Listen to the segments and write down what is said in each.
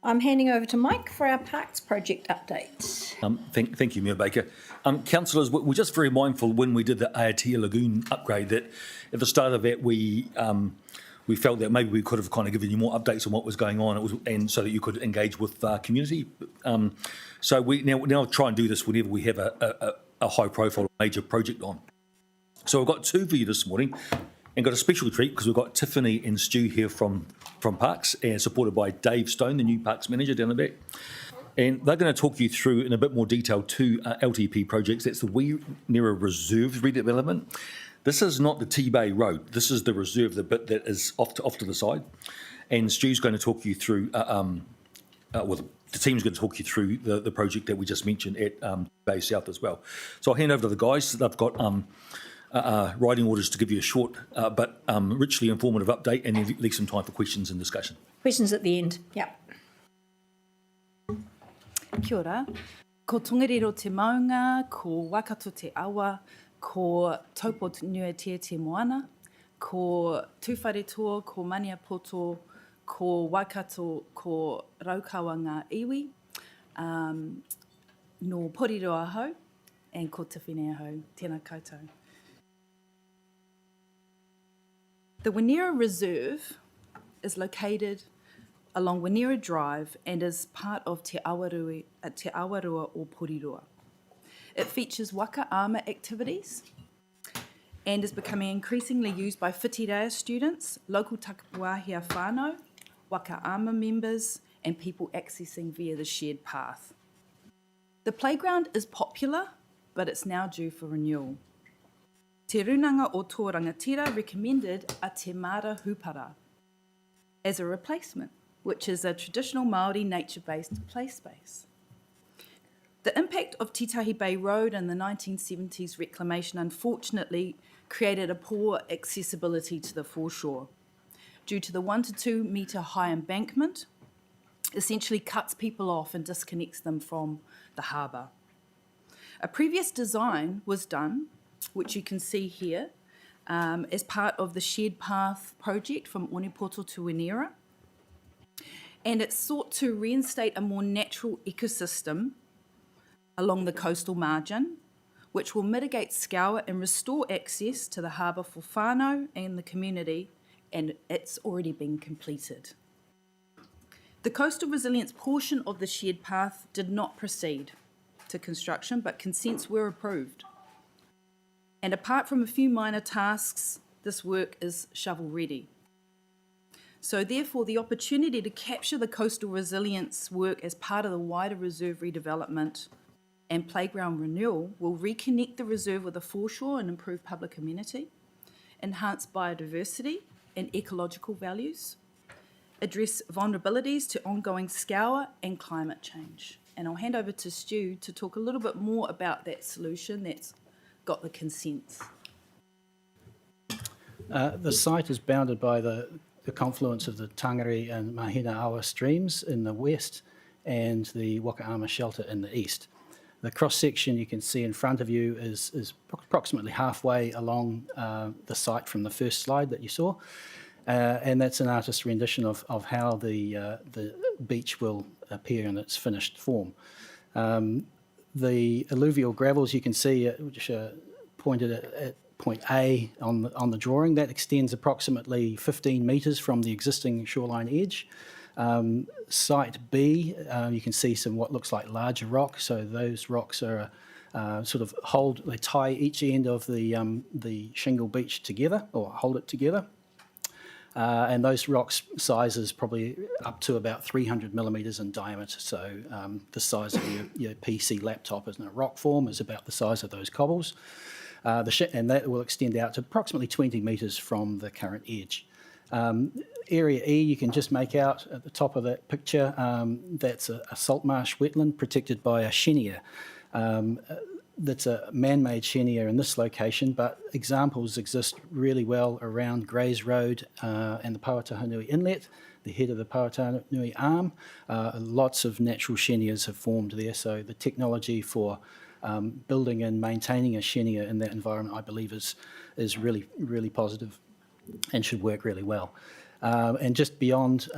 I'm handing over to Mike for our Parks project update. Thank you, Mayor Baker. Councillors, we're just very mindful when we did the Aotea Lagoon upgrade that at the start of that we felt that maybe we could have kind of given you more updates on what was going on, and so that you could engage with community. So we now try and do this whenever we have a high-profile major project on. So we've got two for you this morning, and got a special treat because we've got Tiffany and Stu here from Parks, and supported by Dave Stone, the new Parks manager down the back. And they're going to talk you through in a bit more detail two LTP projects. That's the Porirua Reserve redevelopment. This is not the T-Bay Road. This is the reserve, the bit that is off to the side. And Stu's going to talk you through, the team's going to talk you through the project that we just mentioned at Bay South as well. So I'll hand over to the guys. They've got writing orders to give you a short but richly informative update, and then leave some time for questions and discussion. Questions at the end, yeah. Kia ora. Ko tongeriro te maunga, ko Waikato te awa, ko taupo nuatia te moana, ko tuwharetoa, ko Maniapoto, ko Waikato, ko Raukawa ngā iwi, no Porirua hau, and ko Tiwhine hau. Tēnā koutou. The Porirua Reserve is located along Porirua Drive and is part of Te Awarua or Porirua. It features waka ama activities and is becoming increasingly used by whitireia students, local tapuahia whānau, waka ama members, and people accessing via the shared path. The playground is popular, but it's now due for renewal. Te Runanga o tō rangatira recommended a Te Mara Hupara as a replacement, which is a traditional Māori nature-based play space. The impact of Titahi Bay Road in the 1970s reclamation unfortunately created a poor accessibility to the foreshore due to the 1 to 2 metre high embankment, essentially cuts people off and disconnects them from the harbour. A previous design was done, which you can see here, as part of the Shared Path project from Onipoto to Porirua, and it sought to reinstate a more natural ecosystem along the coastal margin, which will mitigate scour and restore access to the harbour for whānau and the community, and it's already been completed. The coastal resilience portion of the shared path did not proceed to construction, but consents were approved. And apart from a few minor tasks, this work is shovel ready. So therefore, the opportunity to capture the coastal resilience work as part of the wider reserve redevelopment and playground renewal will reconnect the reserve with the foreshore and improve public amenity, enhance biodiversity and ecological values, address vulnerabilities to ongoing scour and climate change. And I'll hand over to Stu to talk a little bit more about that solution that's got the consents. The site is bounded by the confluence of the Tangari and Mahina Awa streams in the west and the Wakaama shelter in the east. The cross-section you can see in front of you is approximately halfway along the site from the first slide that you saw, and that's an artist's rendition of how the beach will appear in its finished form. The alluvial gravels you can see, which are pointed at point A on the drawing, that extends approximately 15 metres from the existing shoreline edge. Site B, you can see some what looks like larger rock. So those rocks are they tie each end of the shingle beach together, or hold it together. And those rocks sizes probably up to about 300 millimetres in diameter. So the size of your PC laptop in a rock form is about the size of those cobbles. And that will extend out to approximately 20 metres from the current edge. Area E, you can just make out at the top of that picture, that's a salt marsh wetland protected by a chenier. That's a man-made chenier in this location, but examples exist really well around Grays Road and the Pauatahanui Inlet, the head of the Pauatahanui Arm. Lots of natural cheniers have formed there, so the technology for building and maintaining a chenier in that environment, I believe, is really, really positive and should work really well. And just beyond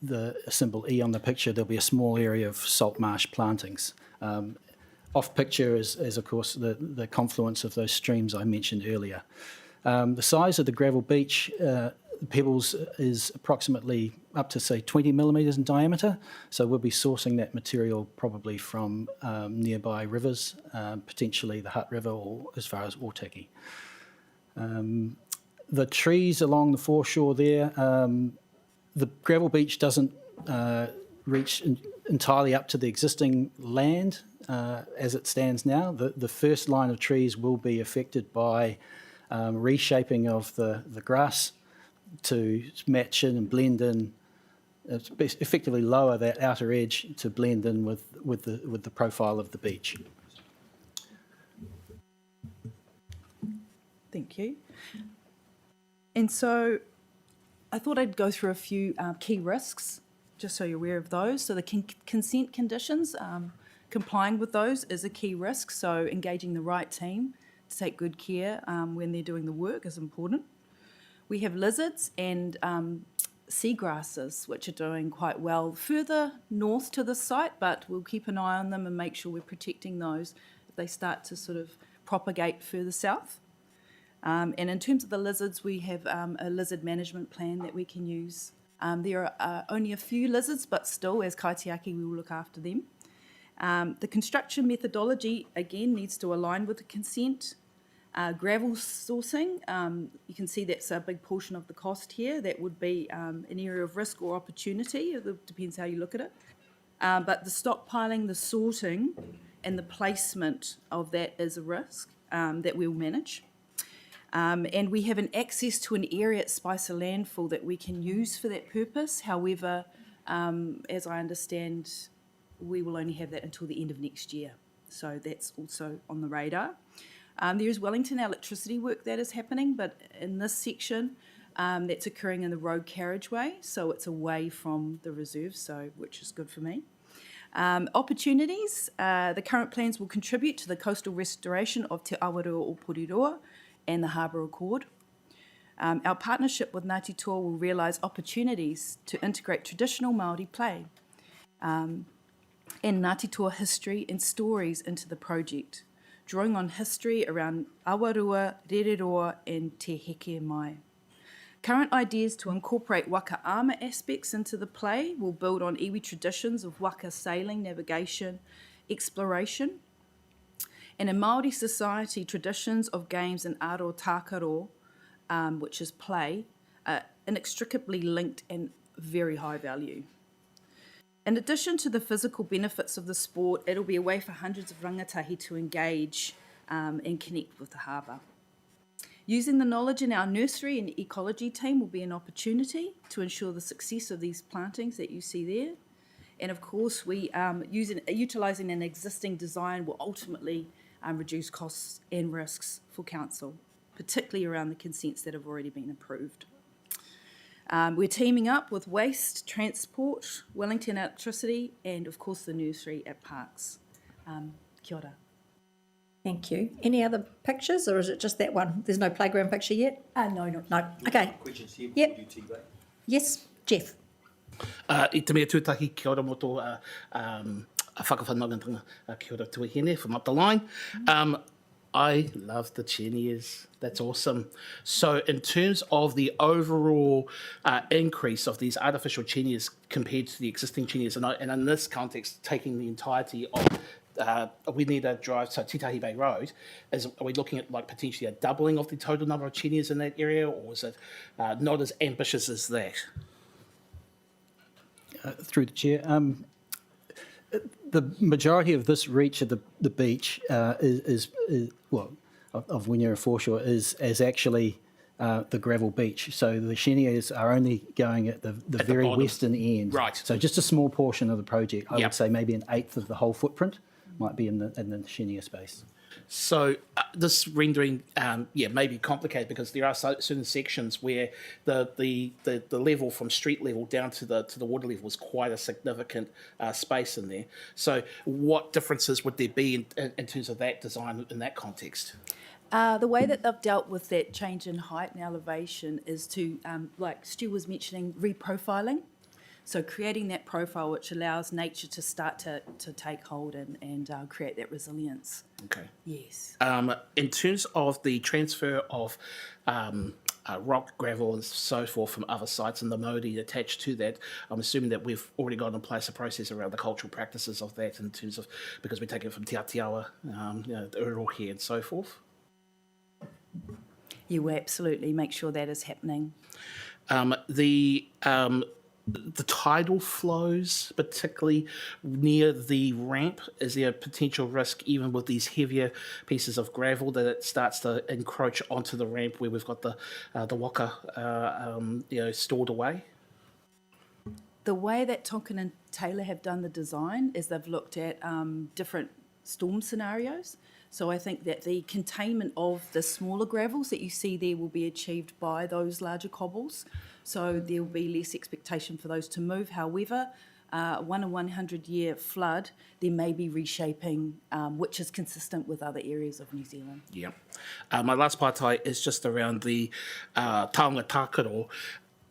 the symbol E on the picture, there'll be a small area of salt marsh plantings. Off picture is of course, the confluence of those streams I mentioned earlier. The size of the gravel beach, pebbles, is approximately up to, say, 20 millimetres in diameter. So we'll be sourcing that material probably from nearby rivers, potentially the Hutt River or as far as Tiaki. The trees along the foreshore there, the gravel beach doesn't reach entirely up to the existing land as it stands now. The first line of trees will be affected by reshaping of the grass to match in and blend in, effectively lower that outer edge to blend in with the profile of the beach. Thank you. And so I thought I'd go through a few key risks, just so you're aware of those. So the consent conditions, complying with those is a key risk. So engaging the right team to take good care when they're doing the work is important. We have lizards and seagrasses, which are doing quite well further north to the site, but we'll keep an eye on them and make sure we're protecting those if they start to sort of propagate further south. And in terms of the lizards, we have a lizard management plan that we can use. There are only a few lizards, but still, as kai Tiaki, we will look after them. The construction methodology, again, needs to align with the consent. Gravel sourcing, you can see that's a big portion of the cost here. That would be an area of risk or opportunity. It depends how you look at it. But the stockpiling, the sorting, and the placement of that is a risk that we'll manage. And we have an access to an area at Spicer Landfill that we can use for that purpose. However, as I understand, we will only have that until the end of next year. So that's also on the radar. There is Wellington electricity work that is happening, but in this section, that's occurring in the road carriageway, so it's away from the reserve, so which is good for me. Opportunities, the current plans will contribute to the coastal restoration of Te Awarua o Porirua and the Harbour Accord. Our partnership with Ngāti Toa will realise opportunities to integrate traditional Māori play and Ngāti Toa history and stories into the project, drawing on history around Awarua, Rereroa and Te Heke Mai. Current ideas to incorporate waka ama aspects into the play will build on iwi traditions of waka sailing, navigation, exploration, and in Māori society, traditions of games and aro tākaro, which is play, are inextricably linked and very high value. In addition to the physical benefits of the sport, it'll be a way for hundreds of rangatahi to engage and connect with the harbour. Using the knowledge in our nursery and ecology team will be an opportunity to ensure the success of these plantings that you see there. And of course, utilising an existing design will ultimately reduce costs and risks for council, particularly around the consents that have already been approved. We're teaming up with Waste, Transport, Wellington Electricity, and of course the nursery at Parks. Kia ora. Thank you. Any other pictures, or is it just that one? There's no playground picture yet? No. Okay. Questions here Yep. before you tea break? Yes, Jeff. I te mea tūtaki, kia ora moto a whakawhanaugatanga, kia ora tuahine from up the line. I love the chenias. That's awesome. So in terms of the overall increase of these artificial chenias compared to the existing chenias, and in this context, taking the entirety of we need a drive, so Titahi Bay Road, are we looking at like potentially a doubling of the total number of chenias in that area, or is it not as ambitious as that? Through the chair, the majority of this reach of the beach is of Wynyard Foreshore is actually the gravel beach. So the chenias are only going at the very bottom. western end. Right. So just a small portion of the project. I Yep. would say maybe an eighth of the whole footprint might be in the chenia space. So this rendering, may be complicated because there are certain sections where the level from street level down to the water level is quite a significant space in there. So what differences would there be in terms of that design in that context? The way that they've dealt with that change in height and elevation is to, like Stu was mentioning, reprofiling. So creating that profile which allows nature to start to take hold and create that resilience. Okay. Yes. In terms of the transfer of rock, gravel, and so forth from other sites and the modi attached to that, I'm assuming that we've already got in place a process around the cultural practices of that in terms of, because we take it from Te Atiawa, the Ururohi and so forth. You absolutely make sure that is happening. The tidal flows, particularly near the ramp, is there a potential risk, even with these heavier pieces of gravel, that it starts to encroach onto the ramp where we've got the waka, stored away? The way that Tonkin and Taylor have done the design is they've looked at different storm scenarios. So I think that the containment of the smaller gravels that you see there will be achieved by those larger cobbles. So there will be less expectation for those to move. However, 1 in 100 year flood, there may be reshaping, which is consistent with other areas of New Zealand. Yeah. My last partai is just around the taonga tākaro.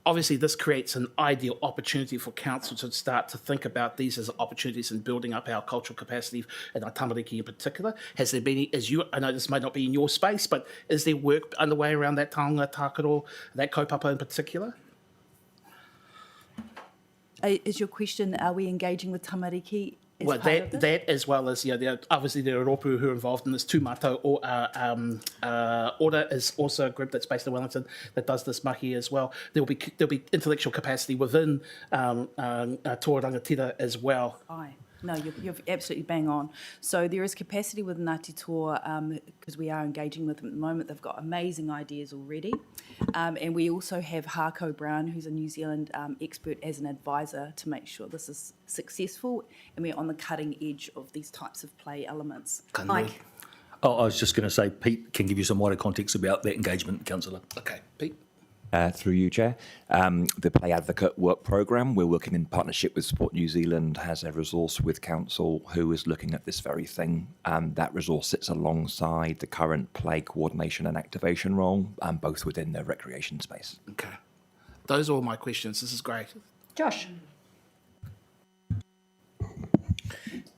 Obviously, this creates an ideal opportunity for council to start to think about these as opportunities in building up our cultural capacity and our tamariki in particular. Has there been, I know this might not be in your space, but is there work underway around that taonga tākaro, that kaupapa in particular? Is your question, are we engaging with tamariki? Well, that as well as, obviously there are Ropu who are involved in this. Tūmato Order is also a group that's based in Wellington that does this mahi as well. There'll be intellectual capacity within Tōrangatira as well. Aye. No, you're absolutely bang on. So there is capacity with Ngāti Toa because we are engaging with them at the moment. They've got amazing ideas already. And we also have Harco Brown, who's a New Zealand expert, as an advisor to make sure this is successful and we're on the cutting edge of these types of play elements. Mike. Oh, I was just going to say, Pete can give you some wider context about that engagement, Councillor. Okay, Pete. Through you, Chair. The Play Advocate work programme, we're working in partnership with Sport New Zealand, has a resource with Council who is looking at this very thing. That resource sits alongside the current play coordination and activation role, both within the recreation space. Okay. Those are all my questions. This is great. Josh.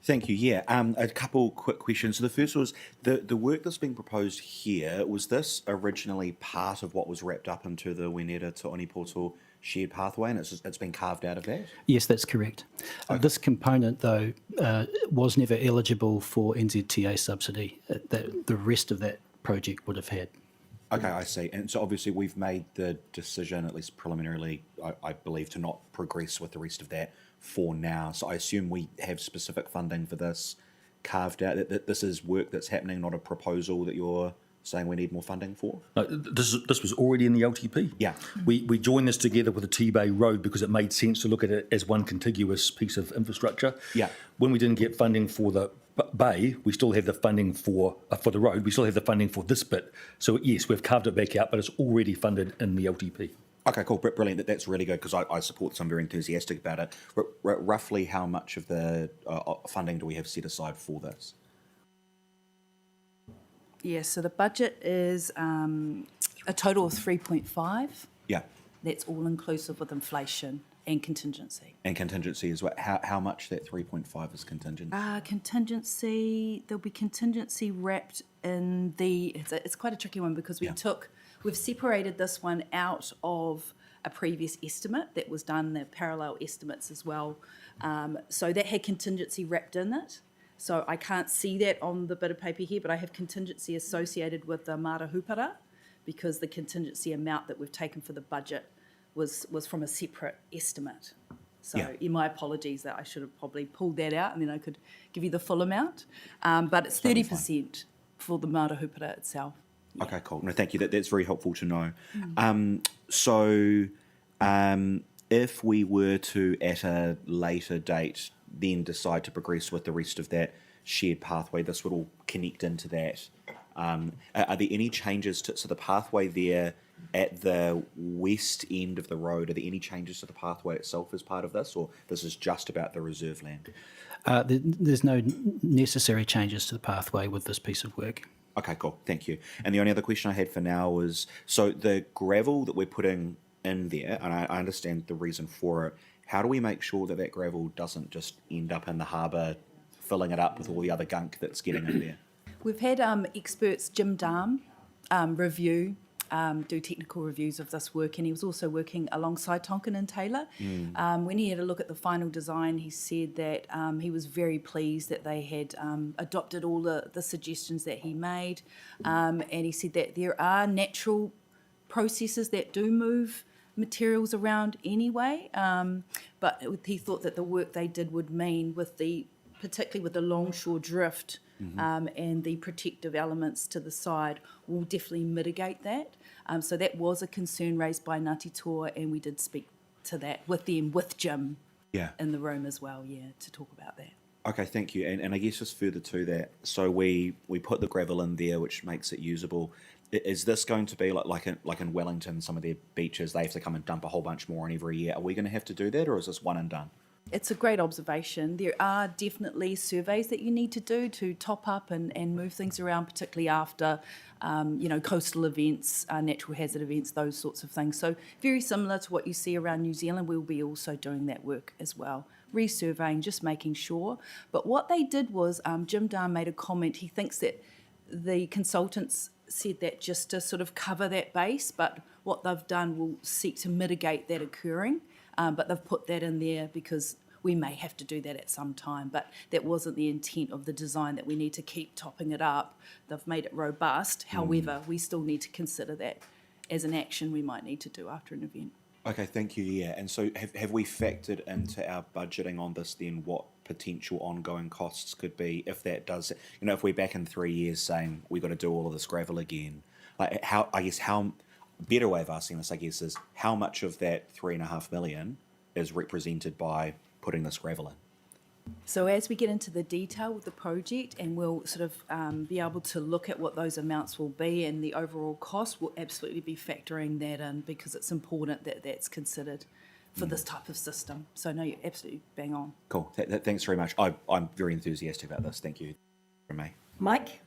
Thank you. Yeah, a couple quick questions. So the first was the work that's being proposed here, was this originally part of what was wrapped up into the Wenera to Onipoto shared pathway, and it's been carved out of that? Yes, that's correct. This component, though, was never eligible for NZTA subsidy. The rest of that project would have had. Okay, I see. And so obviously we've made the decision, at least preliminarily, I believe, to not progress with the rest of that for now. So I assume we have specific funding for this carved out, that this is work that's happening, not a proposal that you're saying we need more funding for? No, this was already in the LTP. Yeah. We joined this together with the T-Bay Road because it made sense to look at it as one contiguous piece of infrastructure. Yeah. When we didn't get funding for the bay, we still had the funding for the road. We still have the funding for this bit. So yes, we've carved it back out, but it's already funded in the LTP. Okay, cool, brilliant. That's really good because I support this. I'm very enthusiastic about it. Roughly how much of the funding do we have set aside for this? Yes, so the budget is a total of 3.5. Yeah. That's all inclusive with inflation and contingency. And contingency as well. How much that 3.5 is contingent? There'll be contingency wrapped in the, it's quite a tricky one because we've separated this one out of a previous estimate that was done, the parallel estimates as well. So that had contingency wrapped in it. So I can't see that on the bit of paper here, but I have contingency associated with the Mara Hupara because the contingency amount that we've taken for the budget was from a separate estimate. So my apologies that I should have probably pulled that out and then I could give you the full amount. But it's 30% for the Mara Hupara itself. Yeah. Okay, cool. No, thank you. That's very helpful to know. If we were to, at a later date, then decide to progress with the rest of that shared pathway, this would all connect into that. Are there any changes to the pathway there at the west end of the road? Are there any changes to the pathway itself as part of this, or this is just about the reserve land? There's no necessary changes to the pathway with this piece of work. Okay, cool. Thank you. And the only other question I had for now was, so the gravel that we're putting in there, and I understand the reason for it, how do we make sure that that gravel doesn't just end up in the harbour, filling it up with all the other gunk that's getting in there? We've had experts, Jim Darm, do technical reviews of this work, and he was also working alongside Tonkin and Taylor. When he had a look at the final design, he said that he was very pleased that they had adopted all the suggestions that he made, and he said that there are natural processes that do move materials around anyway, but he thought that the work they did would mean, particularly with the longshore drift, and the protective elements to the side, will definitely mitigate that. So that was a concern raised by Ngāti Toa, and we did speak to that with them, with Jim in the room as well, to talk about that. Okay, thank you. And I guess just further to that, so we put the gravel in there, which makes it usable. Is this going to be like in Wellington, some of their beaches, they have to come and dump a whole bunch more in every year? Are we going to have to do that, or is this one and done? It's a great observation. There are definitely surveys that you need to do to top up and move things around, particularly after, coastal events, natural hazard events, those sorts of things. So very similar to what you see around New Zealand, we'll be also doing that work as well. Resurveying, just making sure. But what they did was, Jim Darm made a comment, he thinks that the consultants said that just to sort of cover that base, but what they've done will seek to mitigate that occurring. But they've put that in there because we may have to do that at some time, but that wasn't the intent of the design, that we need to keep topping it up. They've made it robust. However, we still need to consider that as an action we might need to do after an event. Okay, thank you. Yeah, and so have we factored into our budgeting on this then what potential ongoing costs could be if that does, if we're back in 3 years saying we've got to do all of this gravel again, like how better way of asking this, I guess, is how much of that 3.5 million is represented by putting this gravel in? So as we get into the detail with the project, and we'll sort of be able to look at what those amounts will be and the overall cost, we'll absolutely be factoring that in, because it's important that that's considered for this type of system. So no, you're absolutely bang on. Cool. Thanks very much. I'm very enthusiastic about this. Thank you. From me. Mike?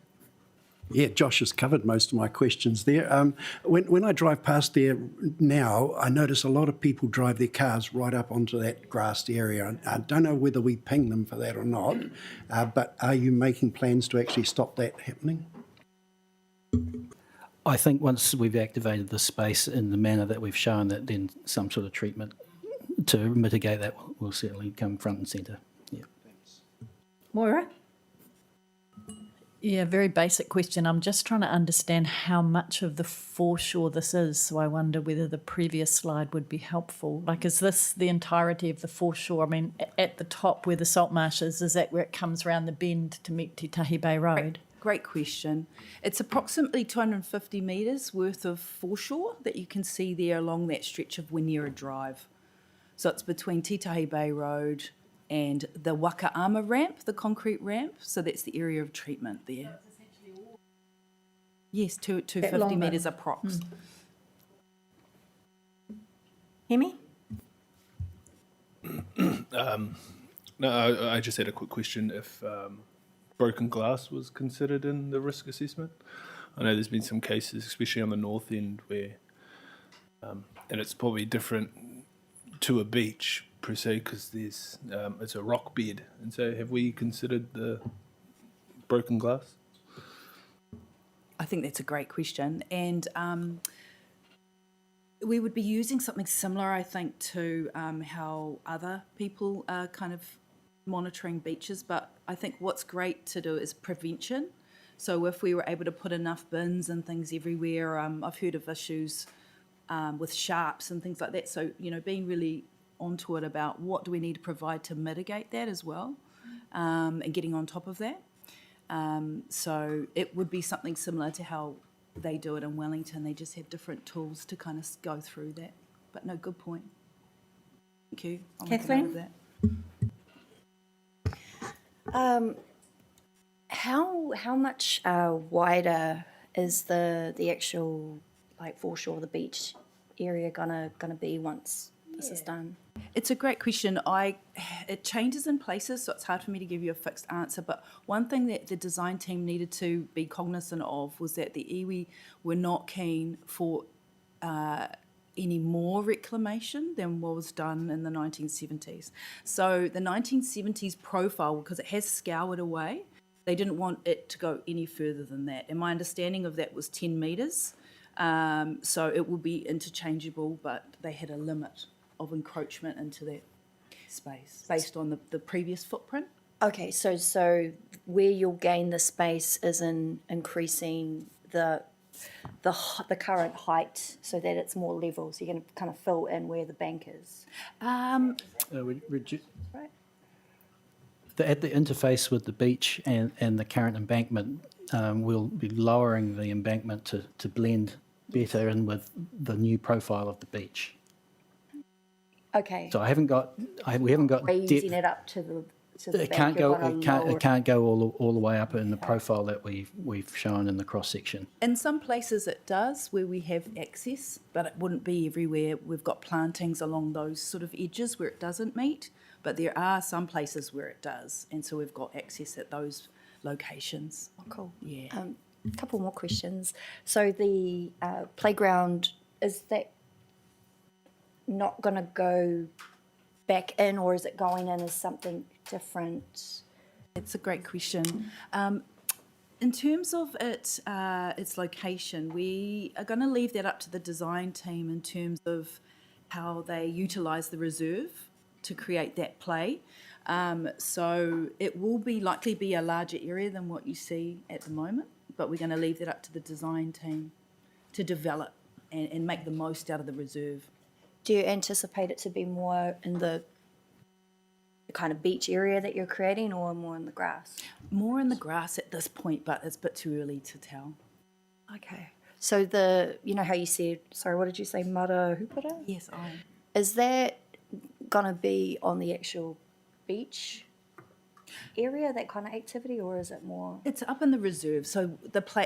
Yeah, Josh has covered most of my questions there. When I drive past there now, I notice a lot of people drive their cars right up onto that grassed area. I don't know whether we ping them for that or not, but are you making plans to actually stop that happening? I think once we've activated the space in the manner that we've shown, that then some sort of treatment to mitigate that will certainly come front and centre. Yeah. Moira? Yeah, very basic question. I'm just trying to understand how much of the foreshore this is. So I wonder whether the previous slide would be helpful. Like, is this the entirety of the foreshore? I mean, at the top where the salt marsh is that where it comes around the bend to meet Te Tahi Bay Road? Great question. It's approximately 250 metres worth of foreshore that you can see there along that stretch of Wynyard Drive. So it's between Te Tahi Bay Road and the Wakaama ramp, the concrete ramp. So that's the area of treatment there. Yes, 250 metres approx. Hemi? No, I just had a quick question if broken glass was considered in the risk assessment. I know there's been some cases, especially on the north end, where, and it's probably different to a beach per se, because there's it's a rock bed, and so have we considered the broken glass? I think that's a great question, and we would be using something similar, I think, to how other people are kind of monitoring beaches, but I think what's great to do is prevention. So if we were able to put enough bins and things everywhere, I've heard of issues with sharps and things like that, so being really onto it about what do we need to provide to mitigate that as well, and getting on top of that. So it would be something similar to how they do it in Wellington. They just have different tools to kind of go through that. But no, good point. Thank you. I'll make a note of that. How much wider is the actual foreshore, the beach area gonna be once this is done? It's a great question. It changes in places, so it's hard for me to give you a fixed answer. But one thing that the design team needed to be cognizant of was that the iwi were not keen for any more reclamation than what was done in the 1970s. So the 1970s profile, because it has scoured away, they didn't want it to go any further than that. And my understanding of that was 10 metres. So it will be interchangeable, but they had a limit of encroachment into that space based on the previous footprint. Okay, so where you'll gain the space is in increasing the current height so that it's more level. So you're going to kind of fill in where the bank is. Um, Right. At the interface with the beach and the current embankment, we'll be lowering the embankment to blend better in with the new profile of the beach. Okay. So we haven't got Raising depth. it up to the It bank. can't you're go. gonna lower It can't go all the way up in the profile that we've shown in the cross section. in some places it does where we have access, but it wouldn't be everywhere. We've got plantings along those sort of edges where it doesn't meet, but there are some places where it does, and so we've got access at those locations. Oh, cool. Yeah. A couple more questions. So the playground, is that not going to go back in, or is it going in as something different? It's a great question. In terms of its location, we are going to leave that up to the design team in terms of how they utilise the reserve to create that play. So it will likely be a larger area than what you see at the moment, but we're going to leave that up to the design team to develop and make the most out of the reserve. Do you anticipate it to be more in the kind of beach area that you're creating, or more in the grass? More in the grass at this point, but it's a bit too early to tell. Okay. So you know how you said, sorry, what did you say, Marahupara? Yes, Is that going to be on the actual beach area, that kind of activity, or is it more? It's up in the reserve, so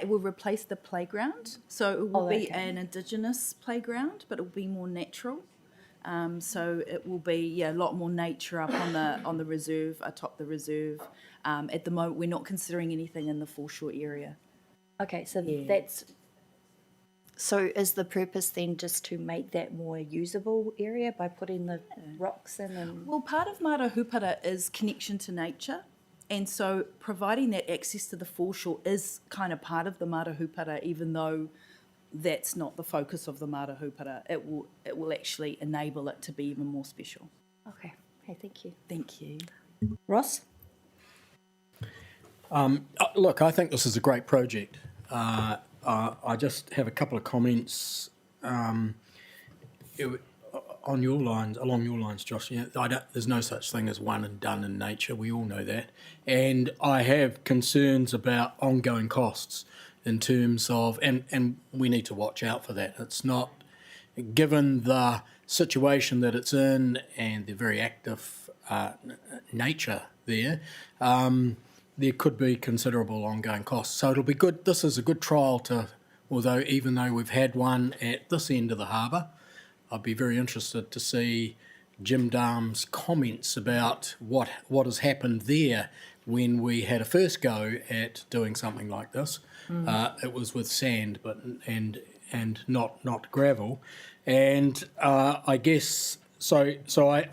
we'll replace the playground. So it will be okay. an indigenous playground, but it will be more natural. So it will be a lot more nature up on the reserve, atop the reserve. At the moment, we're not considering anything in the foreshore area. Okay, so Yeah. So is the purpose then just to make that more usable area by putting the rocks in? And Well, part of Marahupara is connection to nature, and so providing that access to the foreshore is kind of part of the Marahupara, even though that's not the focus of the Marahupara. It will actually enable it to be even more special. okay, hey, thank you. Thank you. Ross? Look, I think this is a great project. I just have a couple of comments along your lines, Josh. There's no such thing as one and done in nature. We all know that. And I have concerns about ongoing costs in terms of, and we need to watch out for that. It's not, given the situation that it's in and the very active nature there, there could be considerable ongoing costs. So it'll be good. This is a good trial even though we've had one at this end of the harbour, I'd be very interested to see Jim Darm's comments about what has happened there when we had a first go at doing something like this. It was with sand, and not gravel, and I guess so.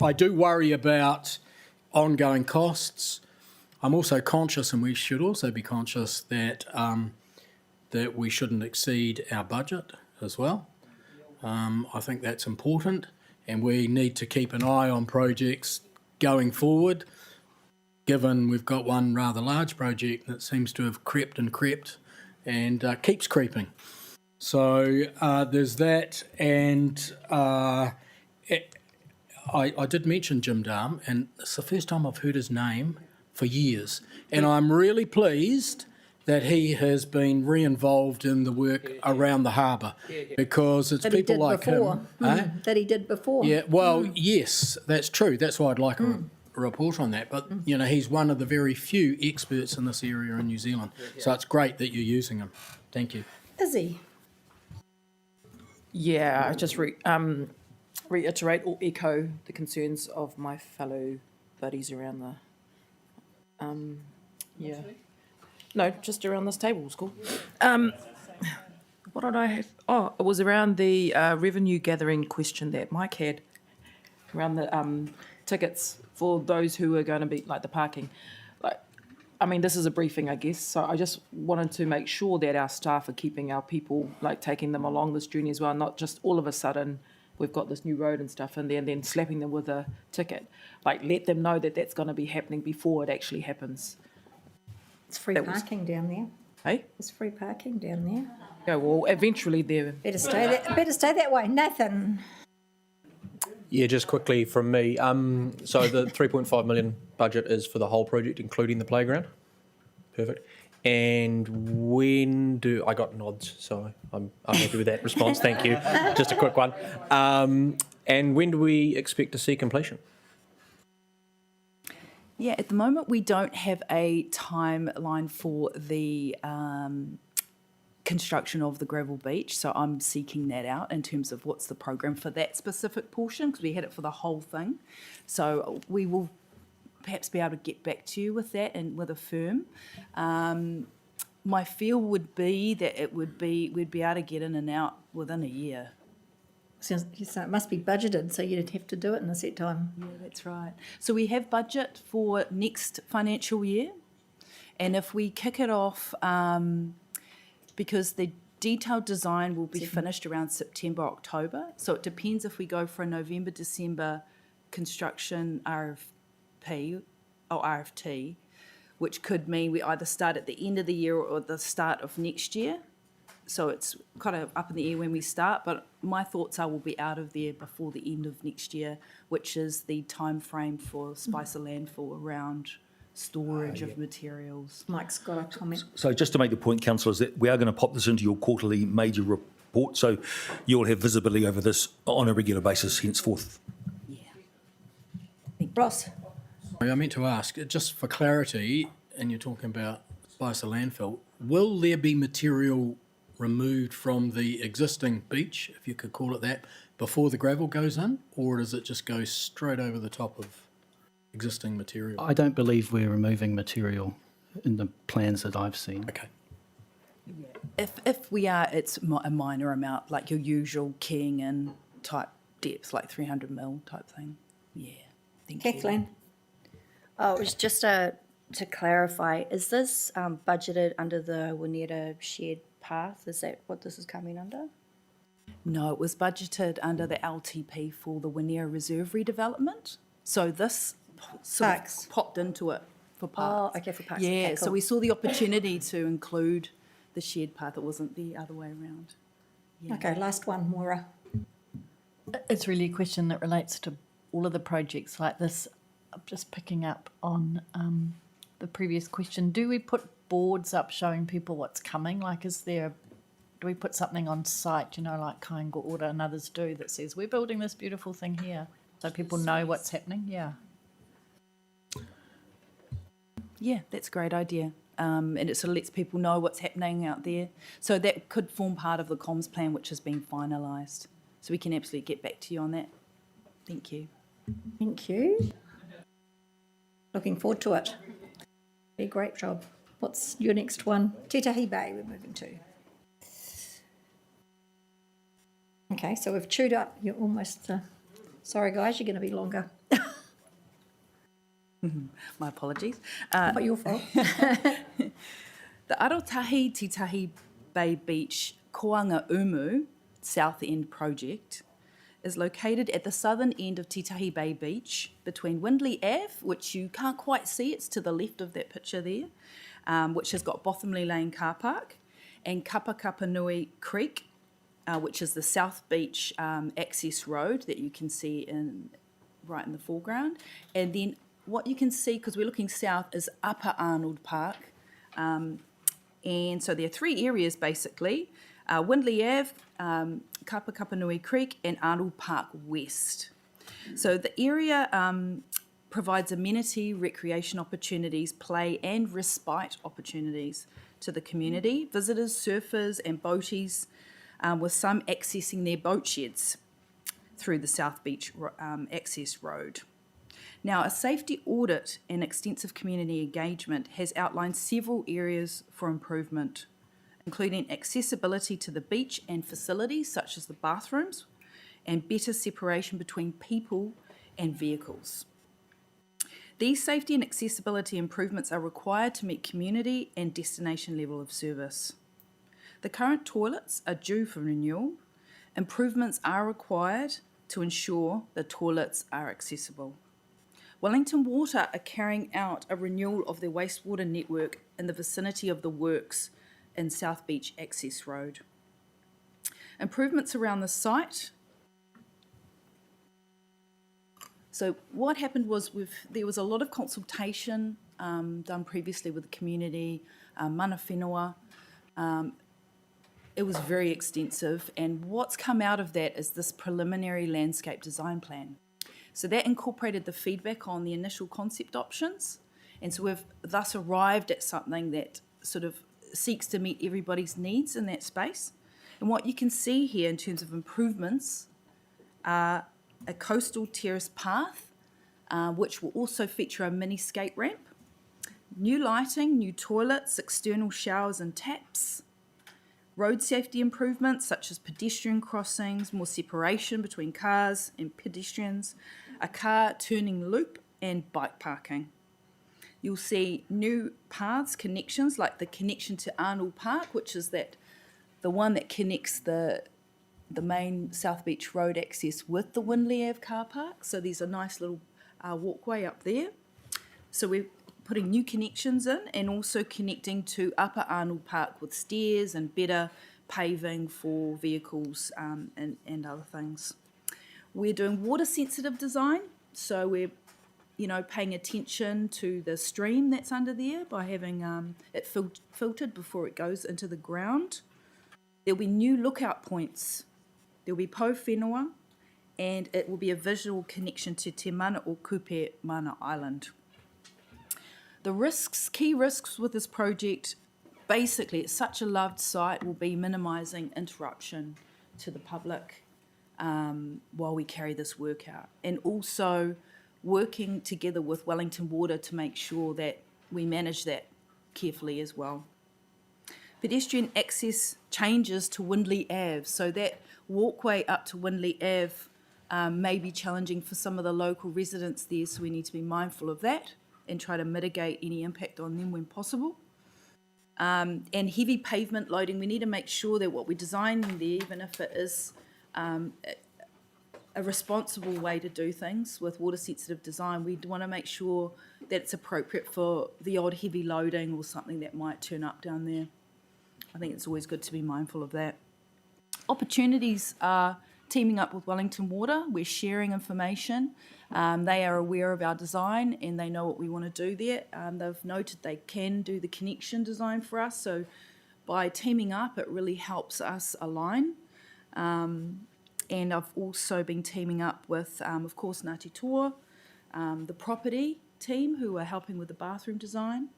I do worry about ongoing costs. I'm also conscious, and we should also be conscious that that we shouldn't exceed our budget as well. I think that's important, and we need to keep an eye on projects going forward, given we've got one rather large project that seems to have crept and keeps creeping. So there's that, and I did mention Jim Darm, and it's the first time I've heard his name for years, and I'm really pleased that he has been re-involved in the work around the harbour, because it's That people he did like before. him. Eh? That he did before. Yeah, well, yes, that's true. That's why I'd like a report on that. But, he's one of the very few experts in this area in New Zealand. So it's great that you're using him. Thank you. Izzy? Yeah, I just reiterate or echo the concerns of my fellow buddies around the, yeah. No, just around this table was cool. What did I have? Oh, it was around the revenue gathering question that Mike had around the tickets for those who are going to be like the parking. Like, I mean, this is a briefing, I guess. So I just wanted to make sure that our staff are keeping our people, like taking them along this journey as well, not just all of a sudden we've got this new road and stuff, and then slapping them with a ticket. Like, let them know that that's going to be happening before it actually happens. It's free That was- parking down there. Hey? There's free parking down there. Yeah, well, eventually they're... Better stay that way. Nathan. Yeah, just quickly from me. So the 3.5 million budget is for the whole project, including the playground. Perfect. And I got nods, so I'm happy with that response. Thank you. Just a quick one. And when do we expect to see completion? Yeah, at the moment we don't have a timeline for the construction of the gravel beach, so I'm seeking that out in terms of what's the program for that specific portion, because we had it for the whole thing. So we will perhaps be able to get back to you with that and with a firm. My feel would be that we'd be able to get in and out within a year. So it must be budgeted, so you'd have to do it in a set time. Yeah, that's right. So we have budget for next financial year, and if we kick it off, because the detailed design will be finished around September, October, so it depends if we go for a November, December construction RFP or RFT, which could mean we either start at the end of the year or the start of next year. So it's kind of up in the air when we start, but my thoughts are we'll be out of there before the end of next year, which is the time frame for Spicer Landfill around storage of materials. Mike's got a comment. So just to make the point, councillors, that we are going to pop this into your quarterly major report, so you'll have visibility over this on a regular basis henceforth. Yeah. Ross. I meant to ask, just for clarity, and you're talking about Spicer Landfill, will there be material removed from the existing beach, if you could call it that, before the gravel goes in, or does it just go straight over the top of existing material? I don't believe we're removing material in the plans that I've seen. Okay. If we are, it's a minor amount, like your usual keying in type depth, like 300 mil type thing. Yeah. Thank you. Kathleen. Oh, it was just to clarify, is this budgeted under the Wineta shared path? Is that what this is coming under? No, it was budgeted under the LTP for the Winera Reserve redevelopment. So this sort Parks. of popped into it for parks. Oh, okay, for parks. Yeah, Okay, so cool. we saw the opportunity to include the shared path. It wasn't the other way around. Yeah. Okay, last one, Moira. It's really a question that relates to all of the projects like this. I'm just picking up on the previous question. Do we put boards up showing people what's coming? Like, do we put something on site, like Kainga Ora and others do, that says, we're building this beautiful thing here, so people know what's happening? Yeah. Yeah, that's a great idea. And it sort of lets people know what's happening out there. So that could form part of the comms plan, which has been finalised. So we can absolutely get back to you on that. Thank you. Thank you. Looking forward to it. Be a great job. What's your next one? Titahi Bay we're moving to. Okay, so we've chewed up. You're almost... sorry, guys, you're going to be longer. My apologies. Not your fault. The Arotahi Titahi Bay Beach Koanga Umu South End project is located at the southern end of Titahi Bay Beach between Windley Ave, which you can't quite see, it's to the left of that picture there, which has got Bothamley Lane car park, and Kapakapanui Creek, which is the South Beach access road that you can see right in the foreground. And then what you can see, because we're looking south, is Upper Arnold Park. And so there are three areas basically, Windley Ave, Kapakapanui Creek and Arnold Park West. So the area provides amenity, recreation opportunities, play and respite opportunities to the community, visitors, surfers and boaties, with some accessing their boat sheds through the South Beach access road. Now, a safety audit and extensive community engagement has outlined several areas for improvement including accessibility to the beach and facilities such as the bathrooms, and better separation between people and vehicles. These safety and accessibility improvements are required to meet community and destination level of service. The current toilets are due for renewal. Improvements are required to ensure the toilets are accessible. Wellington Water are carrying out a renewal of their wastewater network in the vicinity of the works in South Beach Access Road. Improvements around the site. So what happened was there was a lot of consultation done previously with the community, mana whenua. It was very extensive, and what's come out of that is this preliminary landscape design plan. So that incorporated the feedback on the initial concept options, and so we've thus arrived at something that sort of seeks to meet everybody's needs in that space. And what you can see here in terms of improvements are a coastal terrace path, which will also feature a mini skate ramp, new lighting, new toilets, external showers and taps, road safety improvements such as pedestrian crossings, more separation between cars and pedestrians, a car turning loop and bike parking. You'll see new paths, connections, like the connection to Arnold Park, which is the one that connects the main South Beach Road access with the Windley Ave car park. So there's a nice little walkway up there. So we're putting new connections in and also connecting to Upper Arnold Park with stairs and better paving for vehicles and other things. We're doing water sensitive design. So we're paying attention to the stream that's under there by having it filtered before it goes into the ground. There'll be new lookout points. There'll be po whenua, and it will be a visual connection to Te Mana o Kupe Mana Island. The key risks with this project, basically it's such a loved site, will be minimising interruption to the public while we carry this work out, and also working together with Wellington Water to make sure that we manage that carefully as well. Pedestrian access changes to Windley Ave, so that walkway up to Windley Ave may be challenging for some of the local residents there, so we need to be mindful of that and try to mitigate any impact on them when possible. And heavy pavement loading, we need to make sure that what we're designing there, even if it is a responsible way to do things with water sensitive design, we want to make sure that it's appropriate for the odd heavy loading or something that might turn up down there. I think it's always good to be mindful of that. Opportunities are teaming up with Wellington Water. We're sharing information. They are aware of our design and they know what we want to do there. They've noted they can do the connection design for us. So by teaming up, it really helps us align. And I've also been teaming up with, of course, Ngāti Toa, the property team who are helping with the bathroom design,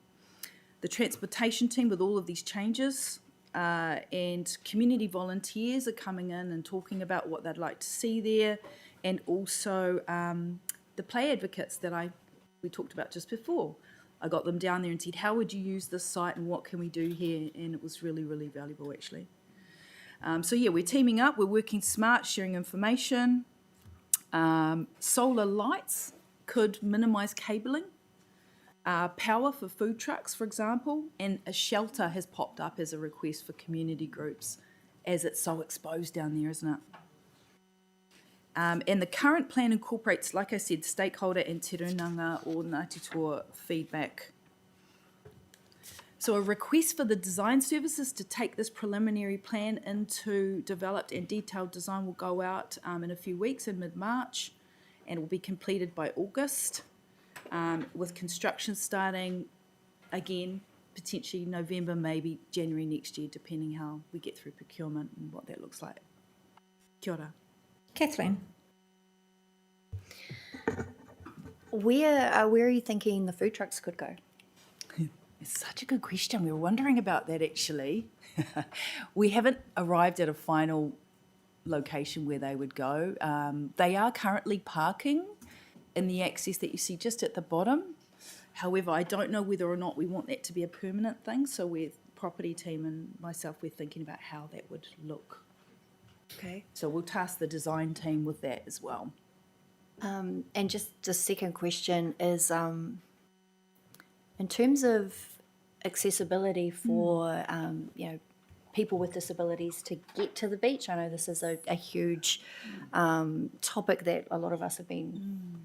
the transportation team with all of these changes, and community volunteers are coming in and talking about what they'd like to see there, and also the play advocates that we talked about just before. I got them down there and said, how would you use this site and what can we do here? And it was really, really valuable actually. So yeah, we're teaming up, we're working smart, sharing information. Solar lights could minimise cabling. Power for food trucks, for example, and a shelter has popped up as a request for community groups as it's so exposed down there, isn't it? And the current plan incorporates, like I said, stakeholder and te runanga or Ngāti Toa feedback. So a request for the design services to take this preliminary plan into developed and detailed design will go out in a few weeks in mid-March, and it will be completed by August. With construction starting, again, potentially November, maybe January next year, depending how we get through procurement and what that looks like. Kia ora. Kathleen? Where are you thinking the food trucks could go? It's such a good question. We were wondering about that, actually. We haven't arrived at a final location where they would go. They are currently parking in the access that you see just at the bottom. However, I don't know whether or not we want that to be a permanent thing, so we're property team and myself, we're thinking about how that would look. Okay. So we'll task the design team with that as well. And just the second question is, in terms of accessibility for, people with disabilities to get to the beach. I know this is a huge topic that a lot of us have been,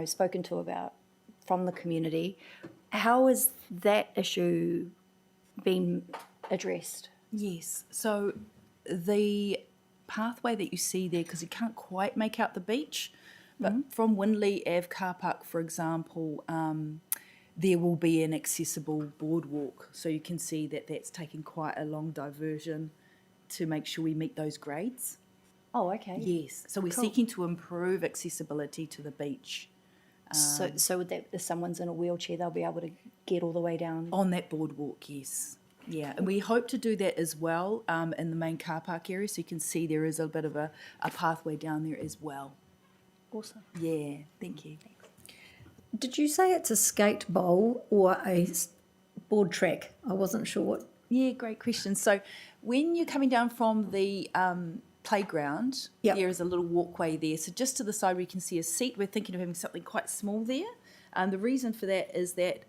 spoken to about from the community. How is that issue been addressed? Yes. So the pathway that you see there, because you can't quite make out the beach, but from Windley Ave car park, for example, there will be an accessible boardwalk. So you can see that that's taking quite a long diversion to make sure we meet those grades. Oh, okay. Yes. So we're Cool. seeking to improve accessibility to the beach. So would that, if someone's in a wheelchair, they'll be able to get all the way down? On that boardwalk, yes. Yeah, and we hope to do that as well in the main car park area, so you can see there is a bit of a pathway down there as well. Awesome. Yeah, thank you. Did you say it's a skate bowl or a board track? I wasn't sure what. Yeah, great question. So when you're coming down from the playground, Yep. there is a little walkway there. So just to the side where you can see a seat, we're thinking of having something quite small there. The reason for that is that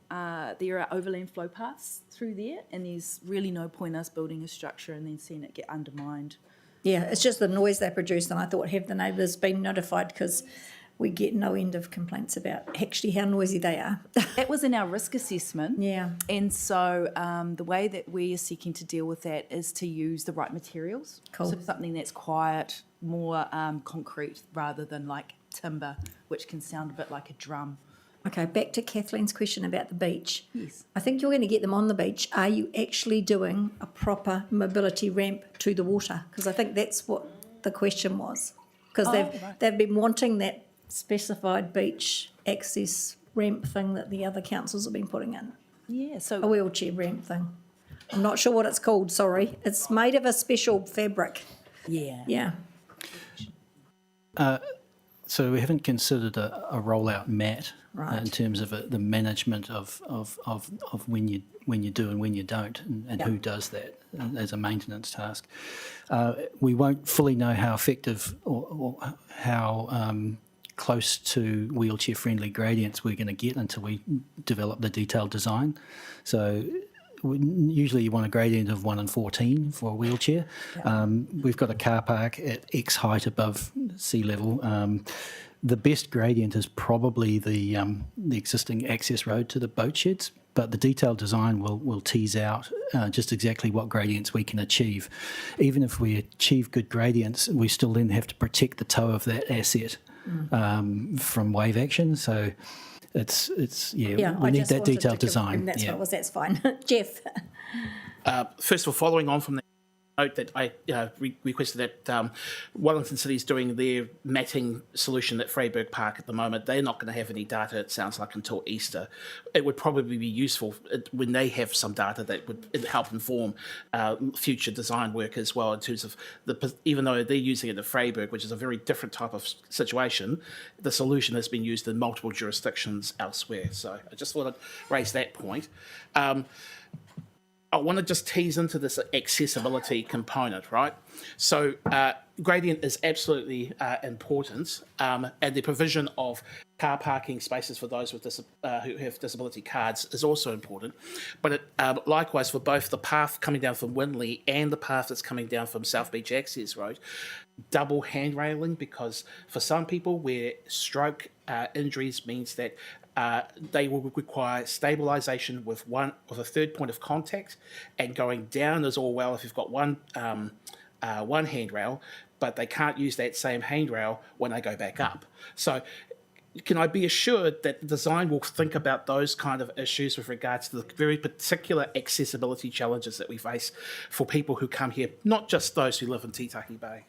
there are overland flow paths through there, and there's really no point us building a structure and then seeing it get undermined. Yeah, it's just the noise they produce, and I thought, have the neighbours been notified, because we get no end of complaints about actually how noisy they are. That was in our risk assessment. Yeah. And so the way that we are seeking to deal with that is to use the right materials. Cool. So something that's quiet, more concrete rather than like timber, which can sound a bit like a drum. Okay, back to Kathleen's question about the beach. Yes. I think you're going to get them on the beach. Are you actually doing a proper mobility ramp to the water? Because I think that's what the question was. Because they've been wanting that specified beach access ramp thing that the other councils have been putting in. Yeah, A so wheelchair ramp thing. I'm not sure what it's called, sorry. It's made of a special fabric. yeah. Yeah. So we haven't considered a rollout mat Right. in terms of the management of when you do and when you don't, and who does that as a maintenance task. We won't fully know how effective or how close to wheelchair-friendly gradients we're going to get until we develop the detailed design. So usually you want a gradient of 1 in 14 for a wheelchair. We've got a car park at X height above sea level. The best gradient is probably the existing access road to the boat sheds, but the detailed design will tease out just exactly what gradients we can achieve. Even if we achieve good gradients, we still then have to protect the toe of that asset from wave action. So it's we I need just that wanted detailed to design. confirm that's fine. Jeff. First of all, following on from that note that I requested that Wellington City is doing their matting solution at Freiburg Park at the moment. They're not going to have any data, it sounds like, until Easter. It would probably be useful when they have some data that would help inform future design work as well, in terms of even though they're using it at Freiburg, which is a very different type of situation, the solution has been used in multiple jurisdictions elsewhere. So I just thought I'd raise that point. I want to just tease into this accessibility component, right? So gradient is absolutely important, and the provision of car parking spaces for those with who have disability cards is also important. But likewise, for both the path coming down from Windley and the path that's coming down from South Beach Access Road, double handrailing, because for some people where stroke injuries means that they will require stabilisation with a third point of contact, and going down is all well if you've got one handrail, but they can't use that same handrail when they go back up. So can I be assured that the design will think about those kind of issues with regards to the very particular accessibility challenges that we face for people who come here, not just those who live in Tiaki Bay?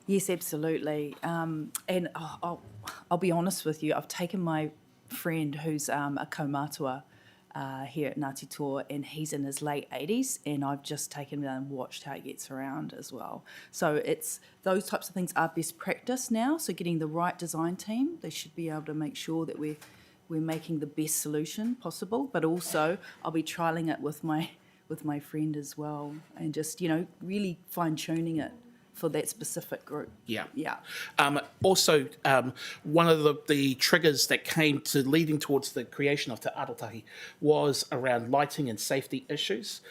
Yes, absolutely. And I'll be honest with you, I've taken my friend who's a kaumatua here at Ngāti Toa, and he's in his late 80s, and I've just taken him and watched how he gets around as well. So it's those types of things are best practice now, so getting the right design team, they should be able to make sure that we're we're making the best solution possible, but also I'll be trialling it with my friend as well, and just, you know, really fine-tuning it for that specific group. Yeah. Yeah. Also, one of the triggers that came to leading towards the creation of Te Arotahi was around lighting and safety issues.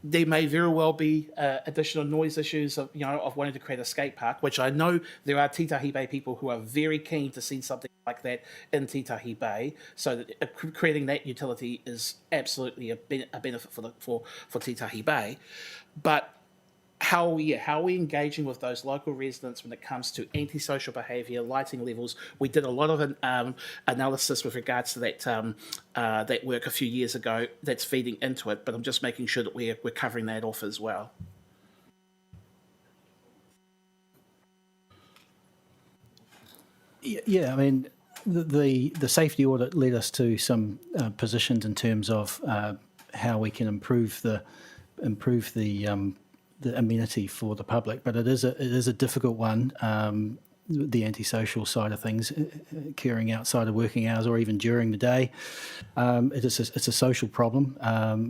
There may very well be additional noise issues of, you know, of wanting to create a skate park, which I know there are Titahi Bay people who are very keen to see something like that in Titahi Bay. So that creating that utility is absolutely a benefit for Titahi Bay. But how are we engaging with those local residents when it comes to antisocial behaviour, lighting levels? We did a lot of analysis with regards to that work a few years ago that's feeding into it, but I'm just making sure that we're covering that off as well. Yeah, I mean, the safety audit led us to some positions in terms of how we can improve the amenity for the public, but it is a difficult one. The antisocial side of things, occurring outside of working hours or even during the day, it's a social problem.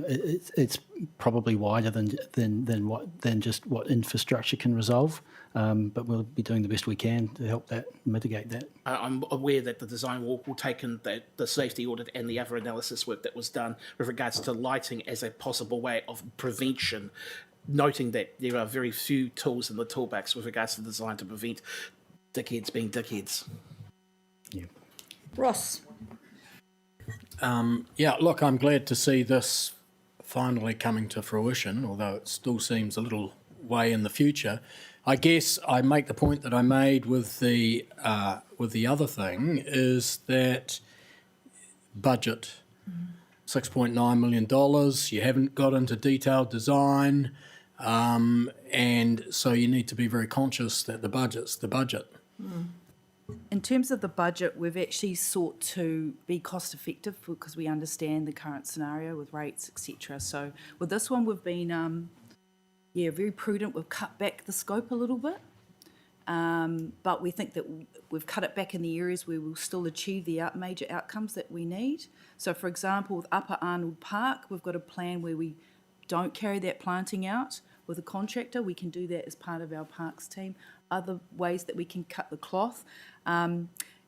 It's probably wider than just what infrastructure can resolve. But we'll be doing the best we can to help that mitigate that. I'm aware that the design will take in the safety audit and the other analysis work that was done with regards to lighting as a possible way of prevention, noting that there are very few tools in the toolbox with regards to design to prevent dickheads being dickheads. Yeah. Ross. Yeah, look, I'm glad to see this finally coming to fruition, although it still seems a little way in the future. I guess I make the point that I made with the other thing is that budget, $6.9 million, you haven't got into detailed design, and so you need to be very conscious that the budget's the budget. In terms of the budget, we've actually sought to be cost effective because we understand the current scenario with rates, etc. So with this one, we've been very prudent. We've cut back the scope a little bit, but we think that we've cut it back in the areas where we'll still achieve the major outcomes that we need. So, for example, with Upper Arnold Park, we've got a plan where we don't carry that planting out with a contractor. We can do that as part of our parks team. Other ways that we can cut the cloth.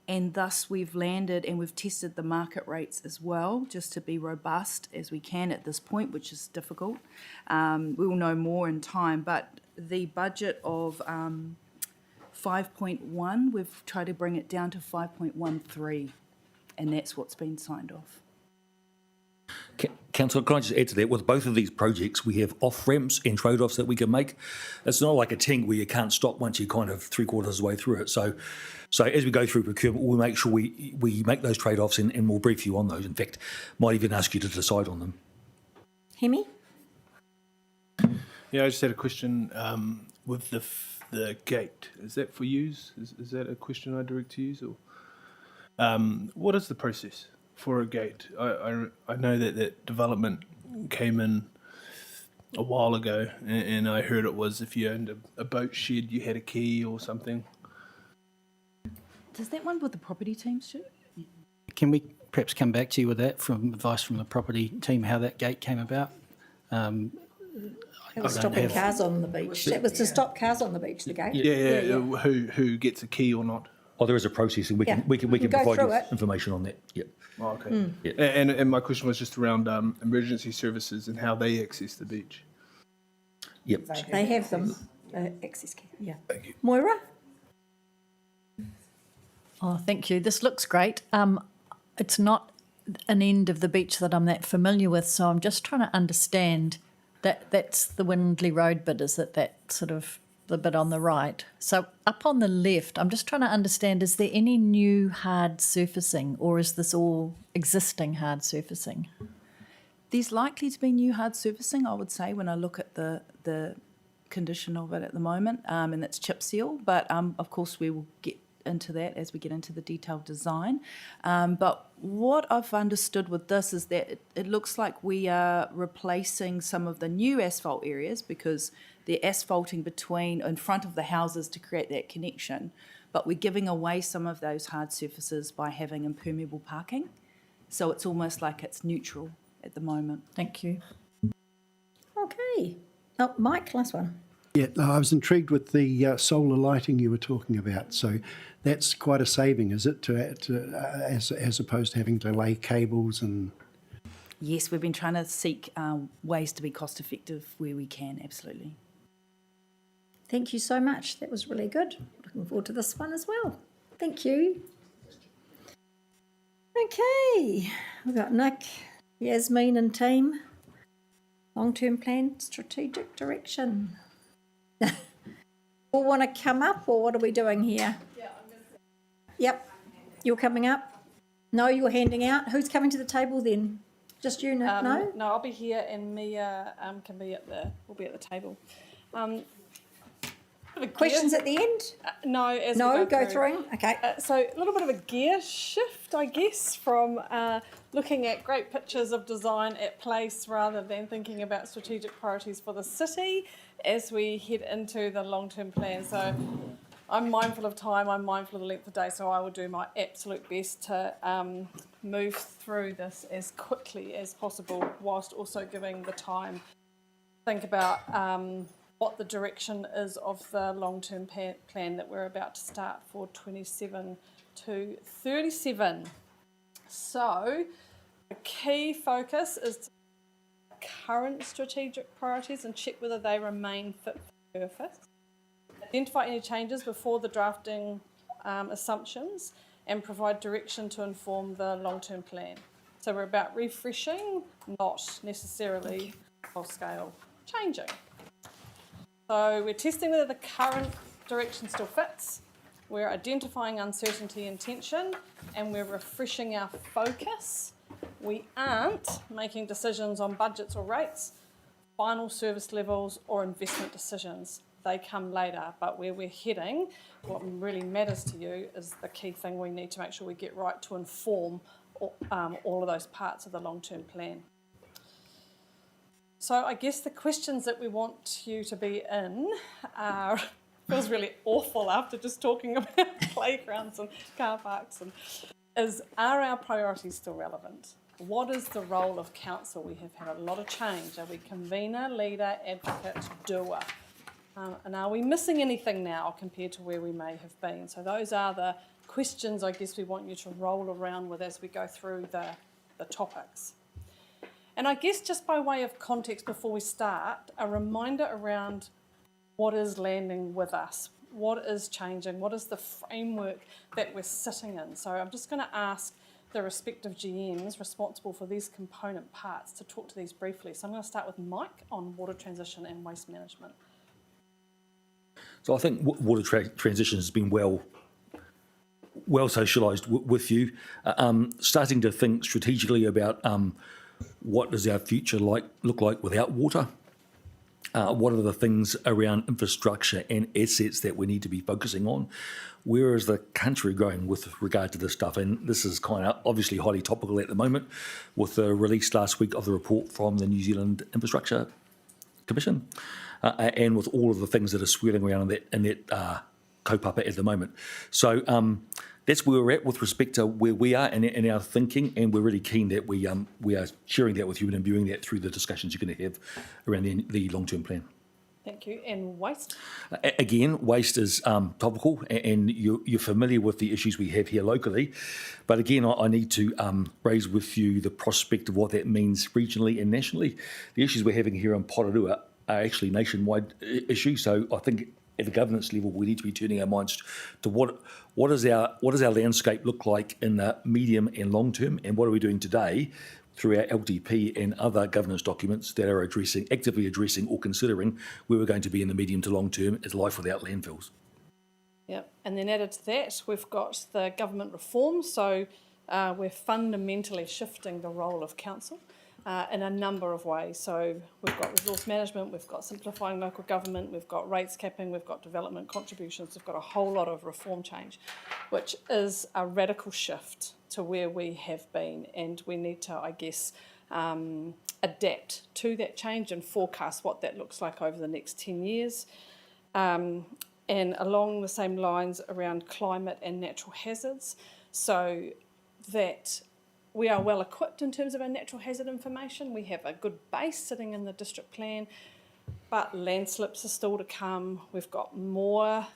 And thus we've landed and we've tested the market rates as well, just to be robust as we can at this point, which is difficult. We will know more in time, but the budget of 5.1, we've tried to bring it down to 5.13, and that's what's been signed off. Councillor, can I just add to that? With both of these projects, we have off-ramps and trade-offs that we can make. It's not like a tank where you can't stop once you're kind of three-quarters of the way through it. So as we go through procurement, we'll make sure we make those trade-offs and we'll brief you on those. In fact, might even ask you to decide on them. Hemi? Yeah, I just had a question with the gate. Is that for use? Is that a question I direct to use? Or what is the process for a gate? I know that development came in a while ago, and I heard it was if you owned a boat shed, you had a key or something. Does that one with the property team, Stu? Can we perhaps come back to you with that from advice from the property team, how that gate came about? It was stopping cars on the beach. That was to stop cars on the beach, the gate. Yeah. Who gets a key or not? Oh, there is a process, and we can go provide through you it. information on that. Yep. Oh, okay. Yeah. And my question was just around emergency services and how they access the beach. Yep. They have them. Access key. Yeah. Thank you. Moira? Oh, thank you. This looks great. It's not an end of the beach that I'm that familiar with, so I'm just trying to understand that's the Windley Road bit, is it that sort of the bit on the right? So up on the left, I'm just trying to understand, is there any new hard surfacing or is this all existing hard surfacing? There's likely to be new hard surfacing, I would say, when I look at the condition of it at the moment, and it's chip seal, but of course we will get into that as we get into the detailed design. But what I've understood with this is that it looks like we are replacing some of the new asphalt areas because they're asphalting in front of the houses to create that connection. but we're giving away some of those hard surfaces by having impermeable parking. So it's almost like it's neutral at the moment. Thank you. Okay. Oh, Mike, last one. Yeah, no, I was intrigued with the solar lighting you were talking about. So that's quite a saving, is it, as opposed to having to lay cables and... Yes, we've been trying to seek ways to be cost effective where we can, absolutely. Thank you so much. That was really good. Looking forward to this one as well. Thank you. Okay, we've got Nick, Yasmin and team. Long-term plan, strategic direction. All want to come up, or what are we doing here? Yeah, I'm going to... Yep, you're coming up? No, you're handing out. Who's coming to the table then? Just you, Nick? No? No, I'll be here, and Mia can be will be at the table. Questions at the end? No, as No, we go through. Okay. So a little bit of a gear shift, I guess, from looking at great pictures of design at place rather than thinking about strategic priorities for the city as we head into the long-term plan. So I'm mindful of time, I'm mindful of the length of day, so I will do my absolute best to move through this as quickly as possible whilst also giving the time to think about what the direction is of the long-term plan that we're about to start for 27 to 37. So the key focus is to current strategic priorities and check whether they remain fit for purpose. Identify any changes before the drafting assumptions and provide direction to inform the long-term plan. So we're about refreshing, not necessarily full-scale changing. So we're testing whether the current direction still fits, we're identifying uncertainty and tension, and we're refreshing our focus. We aren't making decisions on budgets or rates, final service levels or investment decisions. They come later, but where we're heading, what really matters to you is the key thing we need to make sure we get right to inform all of those parts of the long-term plan. So I guess the questions that we want you to be in are, feels really awful after just talking about playgrounds and car parks, are our priorities still relevant? What is the role of council? We have had a lot of change. Are we convener, leader, advocate, doer? And are we missing anything now compared to where we may have been? So those are the questions I guess we want you to roll around with as we go through the topics. And I guess just by way of context before we start, a reminder around what is landing with us, what is changing, what is the framework that we're sitting in. So I'm just going to ask the respective GMs responsible for these component parts to talk to these briefly. So I'm going to start with Mike on water transition and waste management. So I think water transition has been well socialised with you, starting to think strategically about what does our future look like without water? What are the things around infrastructure and assets that we need to be focusing on? Where is the country going with regard to this stuff? And this is kind of obviously highly topical at the moment with the release last week of the report from the New Zealand Infrastructure Commission and with all of the things that are swirling around in that kaupapa at the moment. So that's where we're at with respect to where we are in our thinking, and we're really keen that we are sharing that with you and imbuing that through the discussions you're going to have around the long-term plan. Thank you. And waste? Again, waste is topical, and you're familiar with the issues we have here locally. But again, I need to raise with you the prospect of what that means regionally and nationally. The issues we're having here in Porirua are actually nationwide issues, so I think at the governance level, we need to be turning our minds to what does our landscape look like in the medium and long term, and what are we doing today through our LTP and other governance documents that are actively addressing or considering where we're going to be in the medium to long term as life without landfills. Yep, and then added to that, we've got the government reform. So we're fundamentally shifting the role of council in a number of ways. So we've got resource management, we've got simplifying local government, we've got rates capping, we've got development contributions, we've got a whole lot of reform change, which is a radical shift to where we have been, and we need to, I guess, adapt to that change and forecast what that looks like over the next 10 years. and along the same lines around climate and natural hazards, so that we are well equipped in terms of our natural hazard information. We have a good base sitting in the district plan, but landslips are still to come. We've got more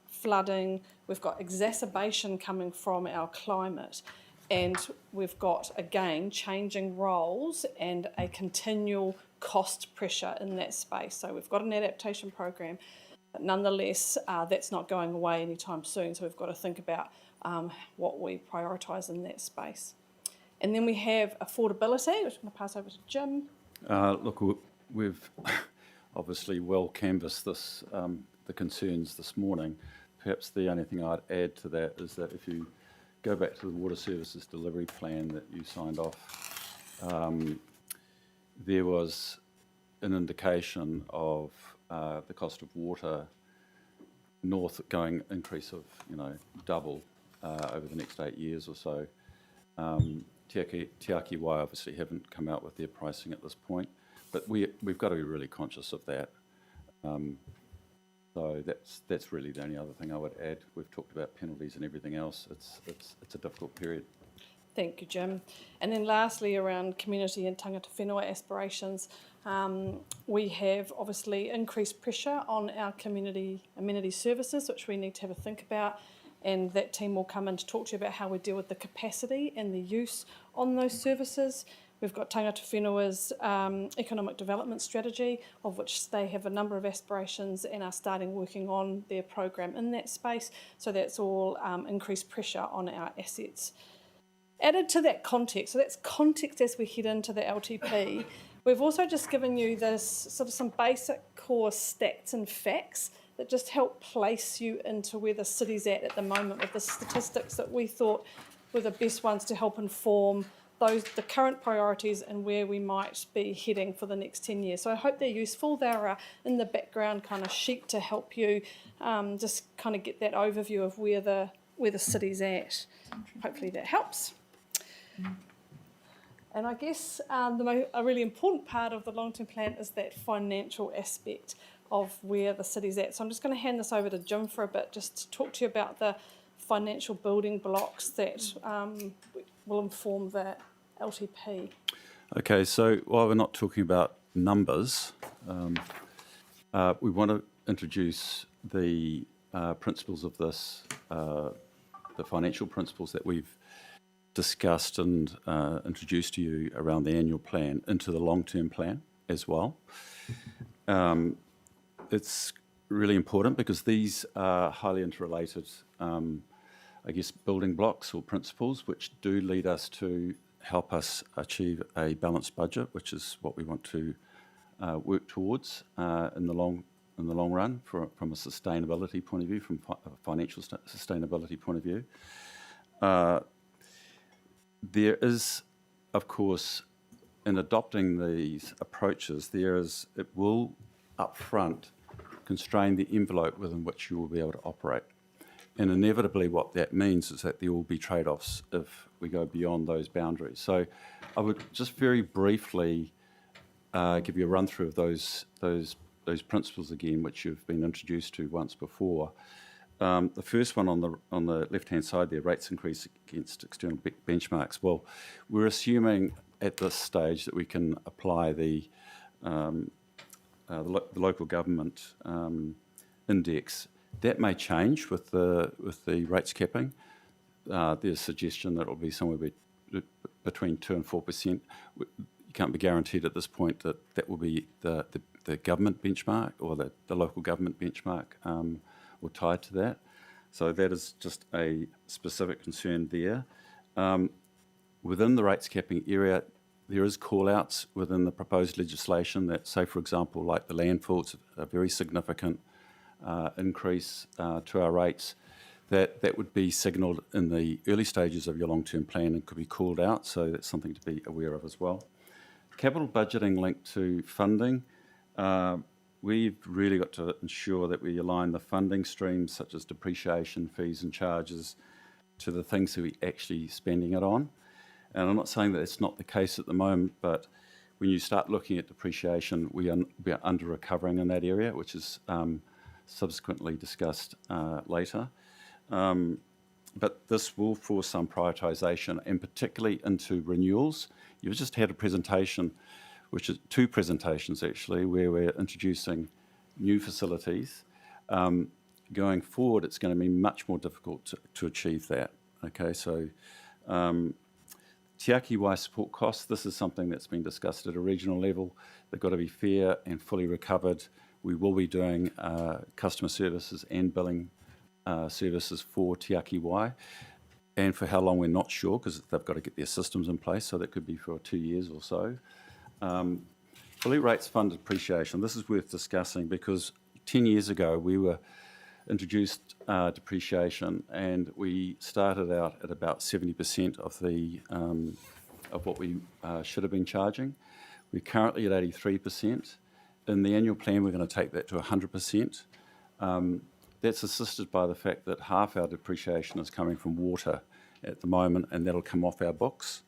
flooding, we've got exacerbation coming from our climate, and we've got, again, changing roles and a continual cost pressure in that space. So we've got an adaptation program, but nonetheless, that's not going away anytime soon. So we've got to think about what we prioritise in that space. And then we have affordability, which I'm going to pass over to Jim. Look, we've obviously well canvassed this, the concerns this morning. Perhaps the only thing I'd add to that is that if you go back to the Water Services Delivery Plan that you signed off, there was an indication of the cost of water north going increase of, double over the next 8 years or so. Tiaki obviously haven't come out with their pricing at this point, but we've got to be really conscious of that. So that's really the only other thing I would add. We've talked about penalties and everything else. It's a difficult period. Thank you, Jim. And then lastly, around community and tangata whenua aspirations, we have obviously increased pressure on our community amenity services, which we need to have a think about. And that team will come in to talk to you about how we deal with the capacity and the use on those services. We've got Tangata Whenua's economic development strategy, of which they have a number of aspirations and are starting working on their program in that space. So that's all increased pressure on our assets. Added to that context, so that's context as we head into the LTP, we've also just given you this sort of some basic core stats and facts that just help place you into where the city's at the moment with the statistics that we thought were the best ones to help inform the current priorities and where we might be heading for the next 10 years. So I hope they're useful. They're in the background kind of sheet to help you just kind of get that overview of where the city's at. Hopefully that helps. And I guess a really important part of the long-term plan is that financial aspect of where the city's at. So I'm just going to hand this over to Jim for a bit, just to talk to you about the financial building blocks that will inform the LTP. Okay, so while we're not talking about numbers, we want to introduce the principles of this, the financial principles that we've discussed and introduced to you around the annual plan into the long-term plan as well. It's really important because these are highly interrelated, building blocks or principles which do lead us to help us achieve a balanced budget, which is what we want to work towards in the long run from a sustainability point of view, from a financial sustainability point of view. There is, of course, in adopting these approaches, it will upfront constrain the envelope within which you will be able to operate. And inevitably what that means is that there will be trade-offs if we go beyond those boundaries. So I would just very briefly give you a run-through of those principles again, which you've been introduced to once before. The first one on the left-hand side there, rates increase against external benchmarks. Well, we're assuming at this stage that we can apply the local government index. That may change with the rates capping. There's a suggestion that it will be somewhere between 2 and 4%. You can't be guaranteed at this point that will be the government benchmark or the local government benchmark or tied to that. So that is just a specific concern there. Within the rates capping area, there is call-outs within the proposed legislation that say, for example, like the landfill, it's a very significant increase to our rates. That would be signalled in the early stages of your long-term plan and could be called out, so that's something to be aware of as well. Capital budgeting linked to funding. We've really got to ensure that we align the funding streams such as depreciation, fees and charges to the things that we're actually spending it on. And I'm not saying that it's not the case at the moment, but when you start looking at depreciation, we are under recovering in that area, which is subsequently discussed later. But this will force some prioritisation, and particularly into renewals. You've just had a presentation, which is 2 presentations actually, where we're introducing new facilities. Going forward, it's going to be much more difficult to achieve that. Okay, so Tiaki wise support costs, this is something that's been discussed at a regional level. They've got to be fair and fully recovered. We will be doing customer services and billing services for Tiaki Y, and for how long we're not sure, because they've got to get their systems in place, so that could be for 2 years or so. Fully rates funded depreciation, this is worth discussing, because 10 years ago we were introduced depreciation, and we started out at about 70% of the of what we should have been charging. We're currently at 83%. In the annual plan, we're going to take that to 100%. That's assisted by the fact that half our depreciation is coming from water at the moment, and that'll come off our books.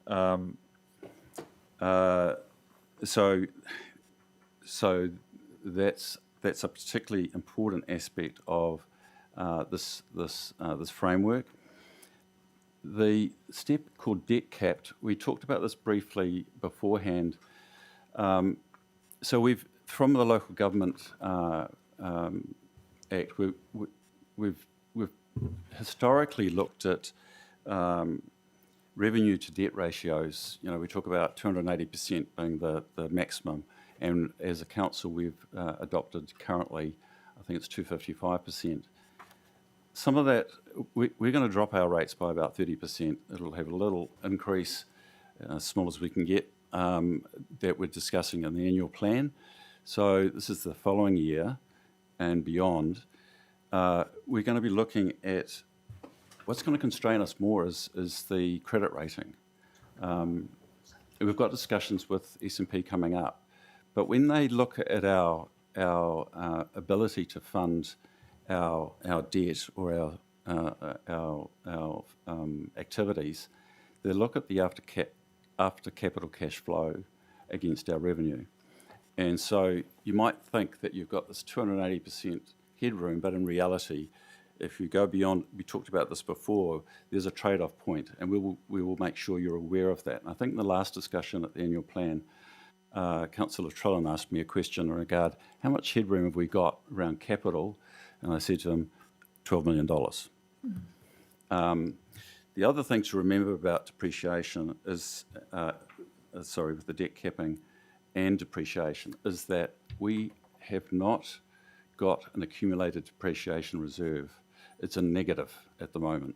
So that's a particularly important aspect of this framework. The step called debt capped, we talked about this briefly beforehand. So we've, from the Local Government Act, we've historically looked at revenue to debt ratios. You know, we talk about 280% being the maximum, and as a council we've adopted currently, I think it's 255%. Some of that, we're going to drop our rates by about 30%. It'll have a little increase, as small as we can get, that we're discussing in the annual plan. So this is the following year and beyond. We're going to be looking at what's going to constrain us more is the credit rating. We've got discussions with S&P coming up, but when they look at our ability to fund our debt or our activities, they look at the after capital cash flow against our revenue. And so you might think that you've got this 280% headroom, but in reality, if you go beyond, we talked about this before, there's a trade-off point, and we will make sure you're aware of that. And I think in the last discussion at the annual plan, Councillor Trillin asked me a question in regard, how much headroom have we got around capital? And I said to him, $12 million. The other thing to remember about depreciation is, with the debt capping and depreciation, is that we have not got an accumulated depreciation reserve. It's a negative at the moment.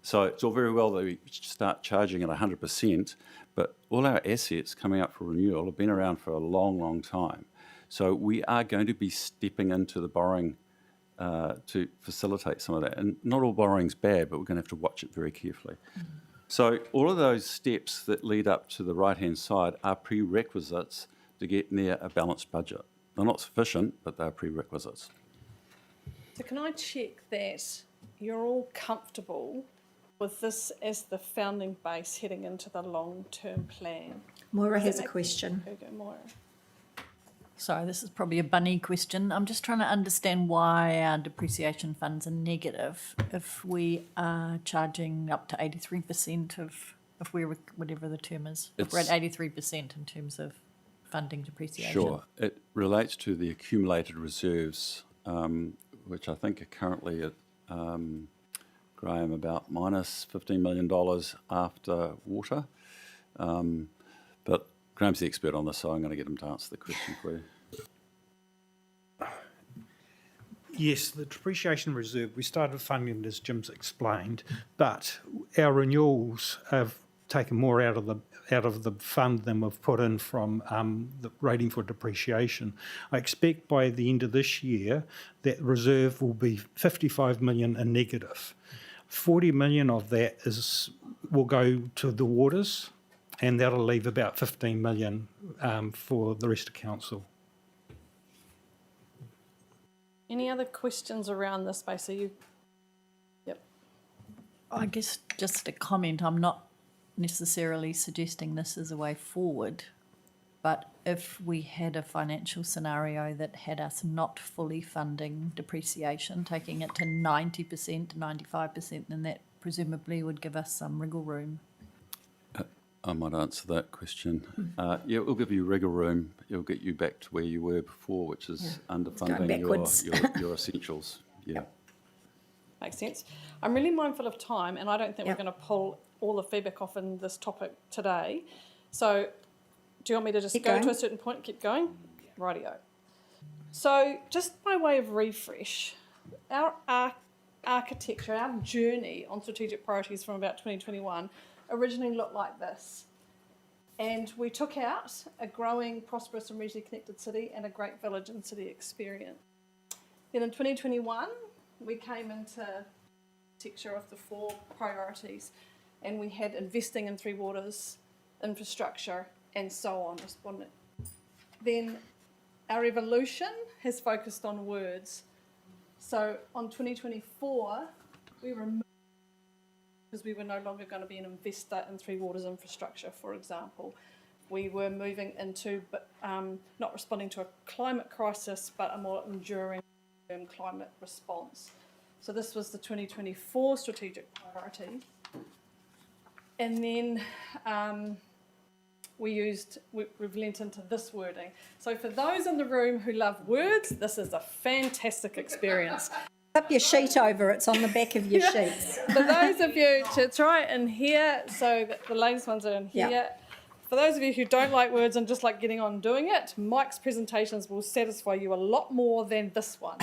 So it's all very well that we start charging at 100%, but all our assets coming up for renewal have been around for a long, long time. So we are going to be stepping into the borrowing to facilitate some of that. And not all borrowing's bad, but we're going to have to watch it very carefully. So all of those steps that lead up to the right-hand side are prerequisites to get near a balanced budget. They're not sufficient, but they're prerequisites. So can I check that you're all comfortable with this as the founding base heading into the long-term plan? Moira has a question. Okay, Moira. Sorry, this is probably a bunny question. I'm just trying to understand why our depreciation funds are negative if we are charging up to 83% of we're, whatever the term is. If we're at 83% in terms of funding depreciation. Sure. It relates to the accumulated reserves, which I think are currently at, Graham, about minus $15 million after water. But Graham's the expert on this, so I'm going to get him to answer the question for you. Yes, the depreciation reserve, we started funding it as Jim's explained, but our renewals have taken more out of the fund than we've put in from the rating for depreciation. I expect by the end of this year that reserve will be 55 million in negative. 40 million of that will go to the waters, and that'll leave about 15 million for the rest of council. Any other questions around this space? Are you? Yep. I guess just a comment, I'm not necessarily suggesting this is a way forward, but if we had a financial scenario that had us not fully funding depreciation, taking it to 90%, 95%, then that presumably would give us some wriggle room. I might answer that question. Yeah, it will give you wriggle room. It'll get you back to where you were before, which is underfunding your essentials. Yeah. Makes sense. I'm really mindful of time, and I don't think we're going to pull all the feedback off in this topic today. So do you want me to just go to a certain point and keep going? Rightio. So just by way of refresh, our architecture, our journey on strategic priorities from about 2021 originally looked like this. And we took out a growing, prosperous and regionally connected city and a great village and city experience. Then in 2021, we came into architecture of the 4 priorities, and we had investing in Three Waters, infrastructure, and so on. Then our evolution has focused on words. So on 2024, we removed, because we were no longer going to be an investor in Three Waters infrastructure, for example. We were moving into not responding to a climate crisis, but a more enduring climate response. So this was the 2024 strategic priority. And then we've lent into this wording. So for those in the room who love words, this is a fantastic experience. Flip your sheet over, it's on the back of your sheets. For those of you, to try it in here, so that the latest ones are in here. Yep. For those of you who don't like words and just like getting on doing it, Mike's presentations will satisfy you a lot more than this one.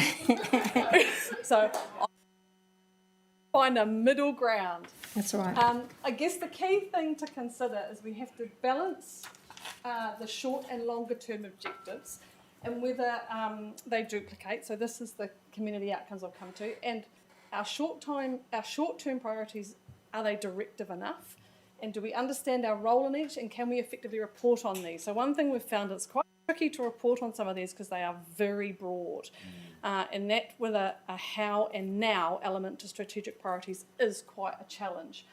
So find a middle ground. That's right. I guess the key thing to consider is we have to balance the short and longer term objectives and whether they duplicate. So this is the community outcomes I'll come to. And our short-term priorities, are they directive enough? And do we understand our role in each, and can we effectively report on these? So one thing we've found is quite tricky to report on some of these because they are very broad. And that with a how and now element to strategic priorities is quite a challenge.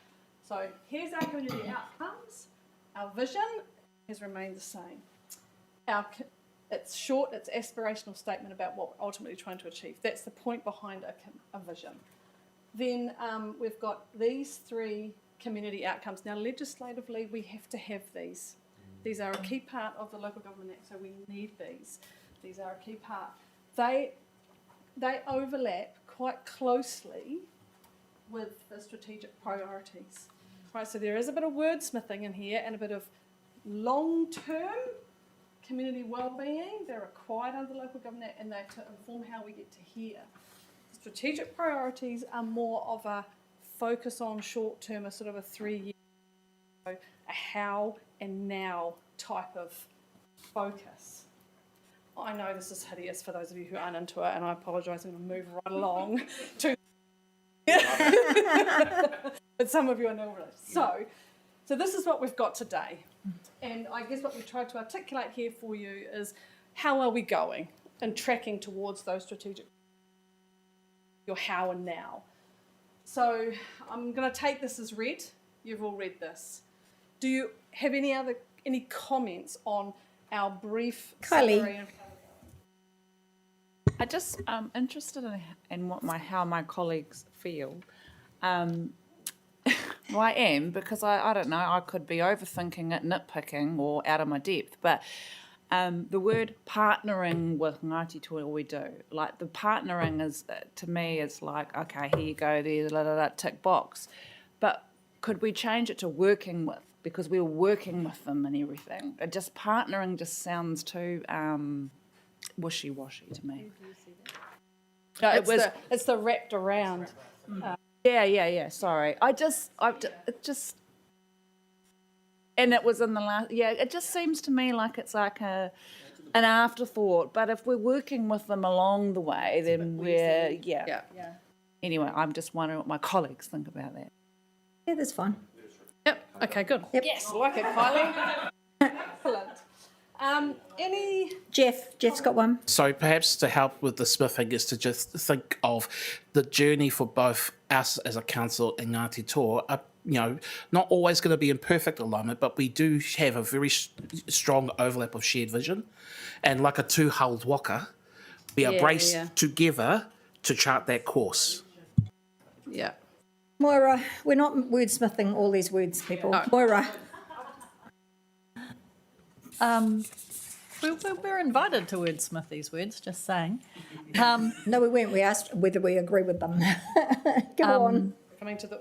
So here's our community outcomes. Our vision has remained the same. It's short, it's aspirational statement about what we're ultimately trying to achieve. That's the point behind a vision. Then we've got these 3 community outcomes. Now, legislatively, we have to have these. These are a key part of the Local Government Act, so we need these. These are a key part. They overlap quite closely with the strategic priorities. Right, so there is a bit of wordsmithing in here and a bit of long-term community wellbeing. They're required under the Local Government Act, and they're to inform how we get to here. Strategic priorities are more of a focus on short-term, a sort of a 3-year, a how and now type of focus. I know this is hideous for those of you who aren't into it, and I apologise, I'm going to move right along to but some of you are not really. So this is what we've got today. And I guess what we tried to articulate here for you is how are we going and tracking towards those strategic, your how and now. So I'm going to take this as read. You've all read this. Do you have any comments on our brief summary? I just interested in how my colleagues feel. Well, I am, because I don't know, I could be overthinking it, nitpicking, or out of my depth, but the word partnering with Ngāti Toi we do, like the partnering is, to me, is like, okay, here you go, there's tick box. But could we change it to working with, because we're working with them and everything? Just partnering just sounds too wishy-washy to me. No, it's the wrapped around. Yeah. Sorry, and it was in the last. Yeah, it just seems to me like it's like an afterthought. But if we're working with them along the way, then we're yeah. Anyway, I'm just wondering what my colleagues think about that. Yeah, that's fine. Yep. Okay. Good. Yep. Yes, I like it, Kylie. Excellent. Jeff's got one. So perhaps to help with the smithing is to just think of the journey for both us as a council and Ngāti Toa. Not always going to be in perfect alignment, but we do have a very strong overlap of shared vision. And like a two-hulled waka, we are braced together to chart that course. Yeah. Moira, we're not wordsmithing all these words, people. No. Moira. We're invited to wordsmith these words, just saying. No, we weren't. We asked whether we agree with them. Go on. Coming to the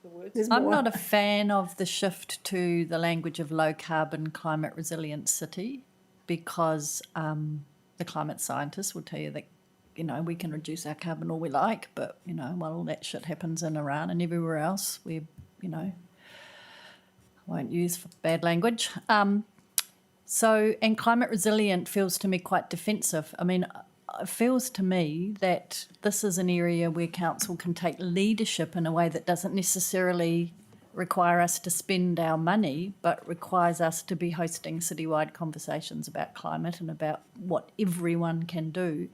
words. There's I'm more. not a fan of the shift to the language of low carbon, climate resilient city because the climate scientists will tell you that, we can reduce our carbon all we like, but, while all that shit happens in Iran and everywhere else, we, I won't use bad language. And climate resilient feels to me quite defensive. I mean, it feels to me that this is an area where council can take leadership in a way that doesn't necessarily require us to spend our money, but requires us to be hosting citywide conversations about climate and about what everyone can do.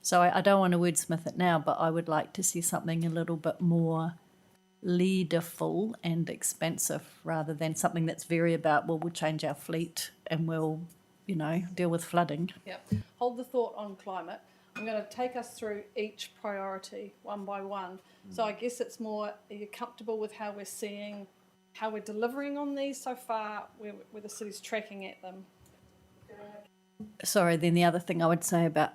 So I don't want to wordsmith it now, but I would like to see something a little bit more leaderful and expansive rather than something that's very about, well, we'll change our fleet and we'll, deal with flooding. Yep. Hold the thought on climate. I'm going to take us through each priority one by one. So I guess it's more, are you comfortable with how we're seeing, how we're delivering on these so far, where the city's tracking at them? Sorry, then the other thing I would say about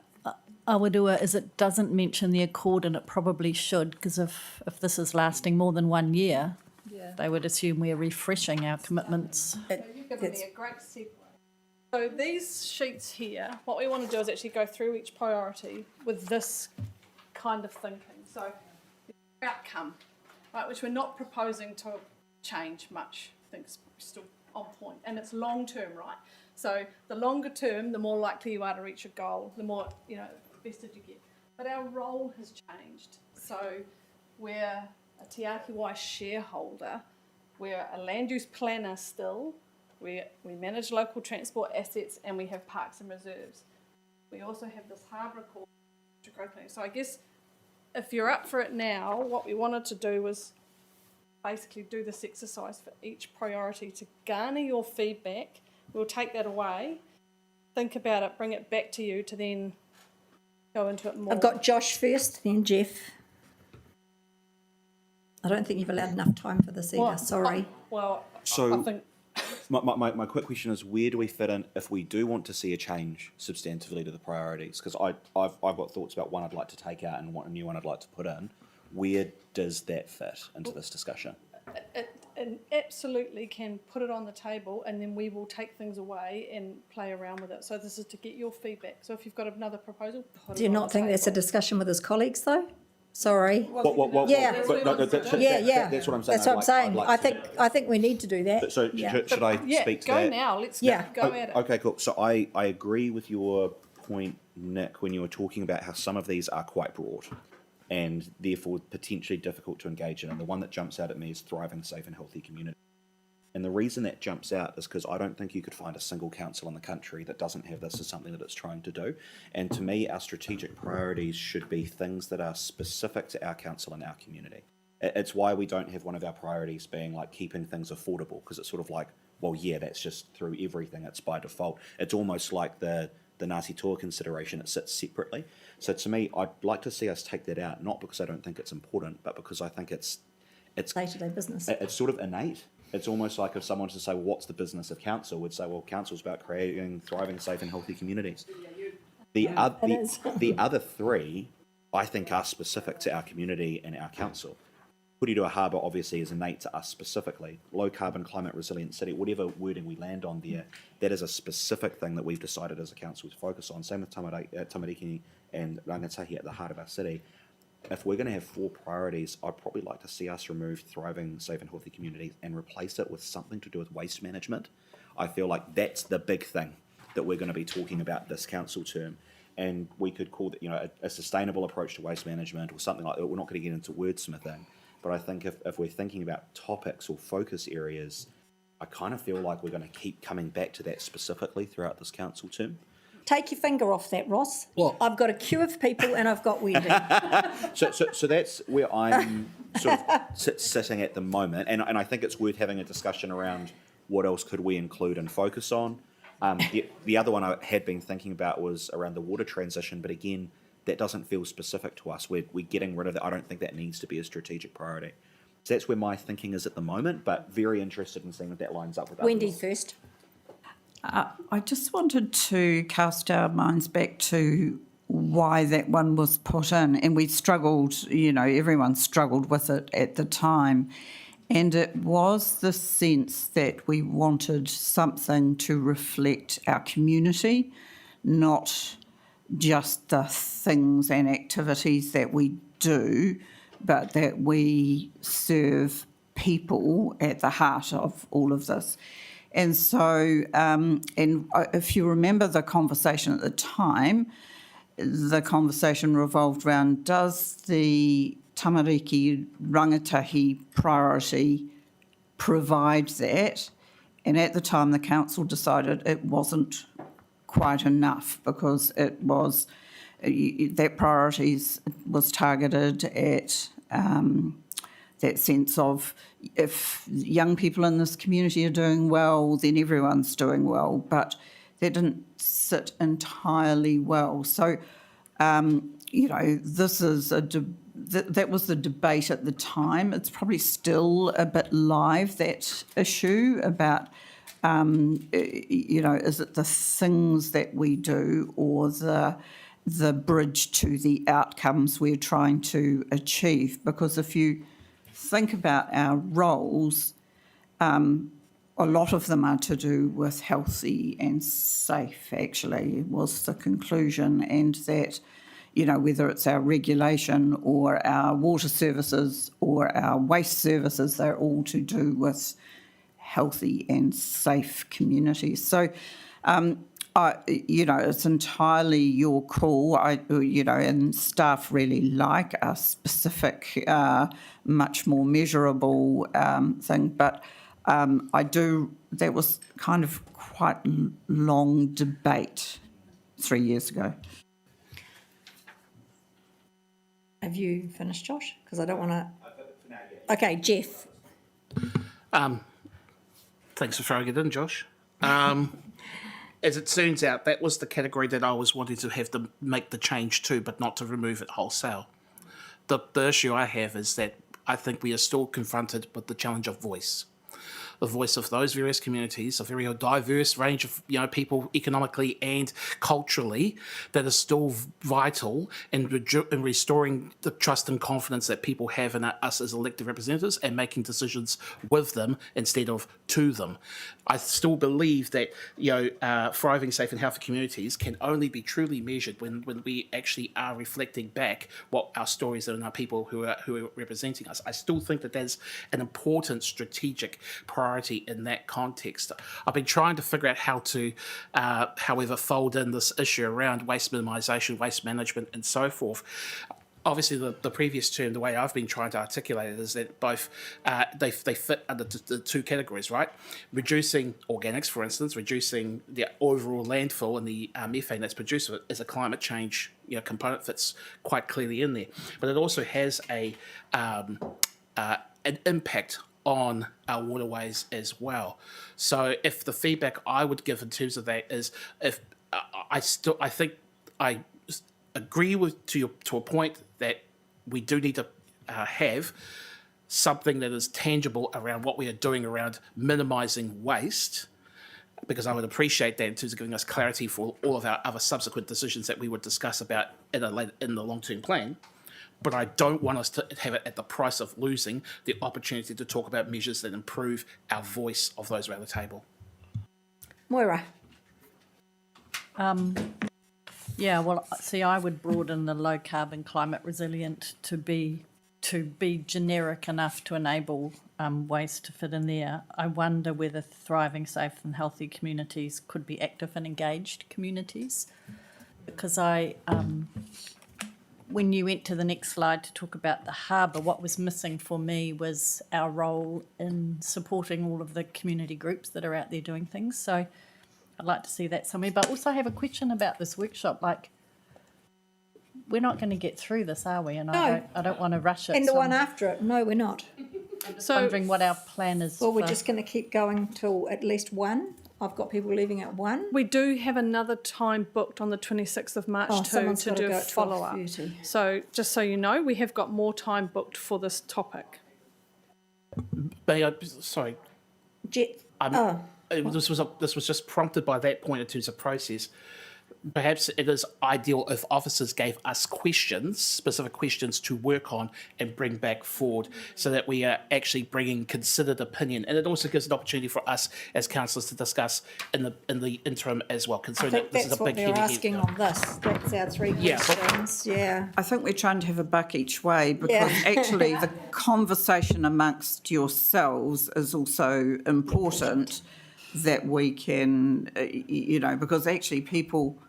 Awadua is it doesn't mention the accord, and it probably should, because if this is lasting more than 1 year, they would assume we're refreshing our commitments. You've given me a great segue. So these sheets here, what we want to do is actually go through each priority with this kind of thinking. So the outcome, right, which we're not proposing to change much. I think it's still on point, and it's long term, right? So the longer term, the more likely you are to reach a goal, the more, vested you get. But our role has changed. So we're a Tiaki shareholder, we're a land use planner still, we manage local transport assets, and we have parks and reserves. We also have this harbour called growth planning. So I guess if you're up for it now, what we wanted to do was basically do this exercise for each priority to garner your feedback. We'll take that away, think about it, bring it back to you to then go into it more. I've got Josh first, then Jeff. I don't think you've allowed enough time for this either, sorry. So I think... my quick question is, where do we fit in if we do want to see a change substantively to the priorities? Because I've got thoughts about one I'd like to take out and a new one I'd like to put in. Where does that fit into this discussion? It absolutely can put it on the table, and then we will take things away and play around with it. So this is to get your feedback. So if you've got another proposal, put Do you it on not the think table. that's a discussion with his colleagues, though? Sorry. That's what I'm saying. That's what I'm saying. I think we need to do that. So should I speak to that? Go now. Let's go at it. Okay, cool. So I agree with your point, Nick, when you were talking about how some of these are quite broad and therefore potentially difficult to engage in. And the one that jumps out at me is thriving, safe and healthy community. And the reason that jumps out is because I don't think you could find a single council in the country that doesn't have this as something that it's trying to do. And to me, our strategic priorities should be things that are specific to our council and our community. It's why we don't have one of our priorities being like keeping things affordable, because it's sort of like, well, yeah, that's just through everything. It's by default. It's almost like the Ngāti Toa consideration. It sits separately. So to me, I'd like to see us take that out, not because I don't think it's important, but because I think it's day-to-day business. It's sort of innate. It's almost like if someone was to say, well, what's the business of council? Would say, well, council's about creating thriving, safe and healthy communities. The other three, I think, are specific to our community and our council. Porirua Harbour obviously is innate to us specifically. Low carbon, climate resilient city, whatever wording we land on there, that is a specific thing that we've decided as a council to focus on. Same with Tamariki and Rangatahi at the heart of our city. If we're going to have 4 priorities, I'd probably like to see us remove thriving, safe and healthy communities and replace it with something to do with waste management. I feel like that's the big thing that we're going to be talking about this council term. And we could call that, a sustainable approach to waste management or something like that. We're not going to get into wordsmithing. But I think if we're thinking about topics or focus areas, I kind of feel like we're going to keep coming back to that specifically throughout this council term. Take your finger off that, Ross. What? I've got a queue of people and I've got Wendy. So that's where I'm sort of sitting at the moment, and I think it's worth having a discussion around what else could we include and focus on. The other one I had been thinking about was around the water transition, but again, that doesn't feel specific to us. We're getting rid of that. I don't think that needs to be a strategic priority. So that's where my thinking is at the moment, but very interested in seeing if that lines up with Wendy others. first. I just wanted to cast our minds back to why that one was put in, and we struggled, everyone struggled with it at the time, and it was the sense that we wanted something to reflect our community, not just the things and activities that we do, but that we serve people at the heart of all of this. And so, if you remember the conversation at the time, the conversation revolved around, does the tamariki rangatahi priority provide that? And at the time, the council decided it wasn't quite enough, because it was, that priorities was targeted at that sense of, if young people in this community are doing well, then everyone's doing well, but that didn't sit entirely well. So, this is that was the debate at the time. It's probably still a bit live, that issue about, is it the things that we do or the bridge to the outcomes we're trying to achieve? Because if you think about our roles, a lot of them are to do with healthy and safe, actually, was the conclusion, and that, whether it's our regulation or our water services or our waste services, they're all to do with healthy and safe communities. So, it's entirely your call. And staff really like a specific, much more measurable thing. But that was kind of quite long debate 3 years ago. Have you finished, Josh? Because I don't want to... Okay, Jeff. Thanks for throwing it in, Josh. As it turns out, that was the category that I was wanting to have to make the change to, but not to remove it wholesale. The issue I have is that I think we are still confronted with the challenge of voice. The voice of those various communities, a very diverse range of people economically and culturally, that is still vital in restoring the trust and confidence that people have in us as elected representatives and making decisions with them instead of to them. I still believe that thriving, safe and healthy communities can only be truly measured when we actually are reflecting back what our stories are and our people who are representing us. I still think that there's an important strategic priority in that context. I've been trying to figure out how to, however, fold in this issue around waste minimisation, waste management and so forth. Obviously, the previous term, the way I've been trying to articulate it is that both they fit under the two categories, right? Reducing organics, for instance, reducing the overall landfill and the methane that's produced as a climate change component fits quite clearly in there. But it also has an impact on our waterways as well. So if the feedback I would give in terms of that is, if I think I agree with to a point that we do need to have something that is tangible around what we are doing around minimising waste, because I would appreciate that in terms of giving us clarity for all of our other subsequent decisions that we would discuss about in the long-term plan. But I don't want us to have it at the price of losing the opportunity to talk about measures that improve our voice of those around the table. Moira. Yeah, well, see, I would broaden the low carbon climate resilient to be generic enough to enable waste to fit in there. I wonder whether thriving, safe and healthy communities could be active and engaged communities, because when you went to the next slide to talk about the harbour, what was missing for me was our role in supporting all of the community groups that are out there doing things. So I'd like to see that somewhere. But also I have a question about this workshop. Like, we're not going to get through this, are we? And No. I don't want to rush it. And the so one I'm after it, no, we're not. just wondering what our plan is. Well, we're for- just going to keep going till at least 1. I've got people leaving at 1. We do have another time booked on the 26th of March Oh, too someone's to gotta do go a at follow-up. 12:30. So just so you know, we have got more time booked for this topic. May I, sorry, Jet. Oh. this was just prompted by that point in terms of process. Perhaps it is ideal if officers gave us questions, specific questions to work on and bring back forward, so that we are actually bringing considered opinion, and it also gives an opportunity for us as councillors to discuss in the interim as well. I Considering think that this that's is a what big they're heavy asking on this. That's our 3 Yeah, but- questions. Yeah. I think we're trying to have a buck each way because Yeah. actually the conversation amongst yourselves is also important that we can, because actually people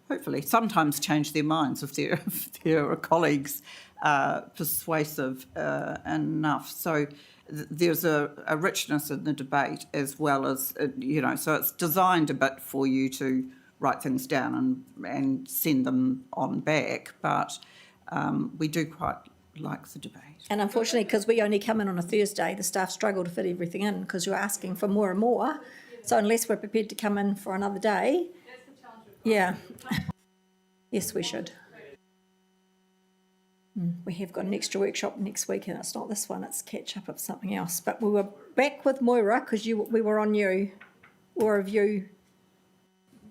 hopefully sometimes change their minds if their colleagues are persuasive enough. So there's a richness in the debate as well as, so it's designed a bit for you to write things down and send them on back, but we do quite like the debate. And unfortunately, because we only come in on a Thursday, the staff struggle to fit everything in because you're asking for more and more. So unless we're prepared to come in for another day, yeah. Yes, we should. We have got an extra workshop next week, and it's not this one, it's catch up of something else. But we were back with Moira because we were on you, or have you?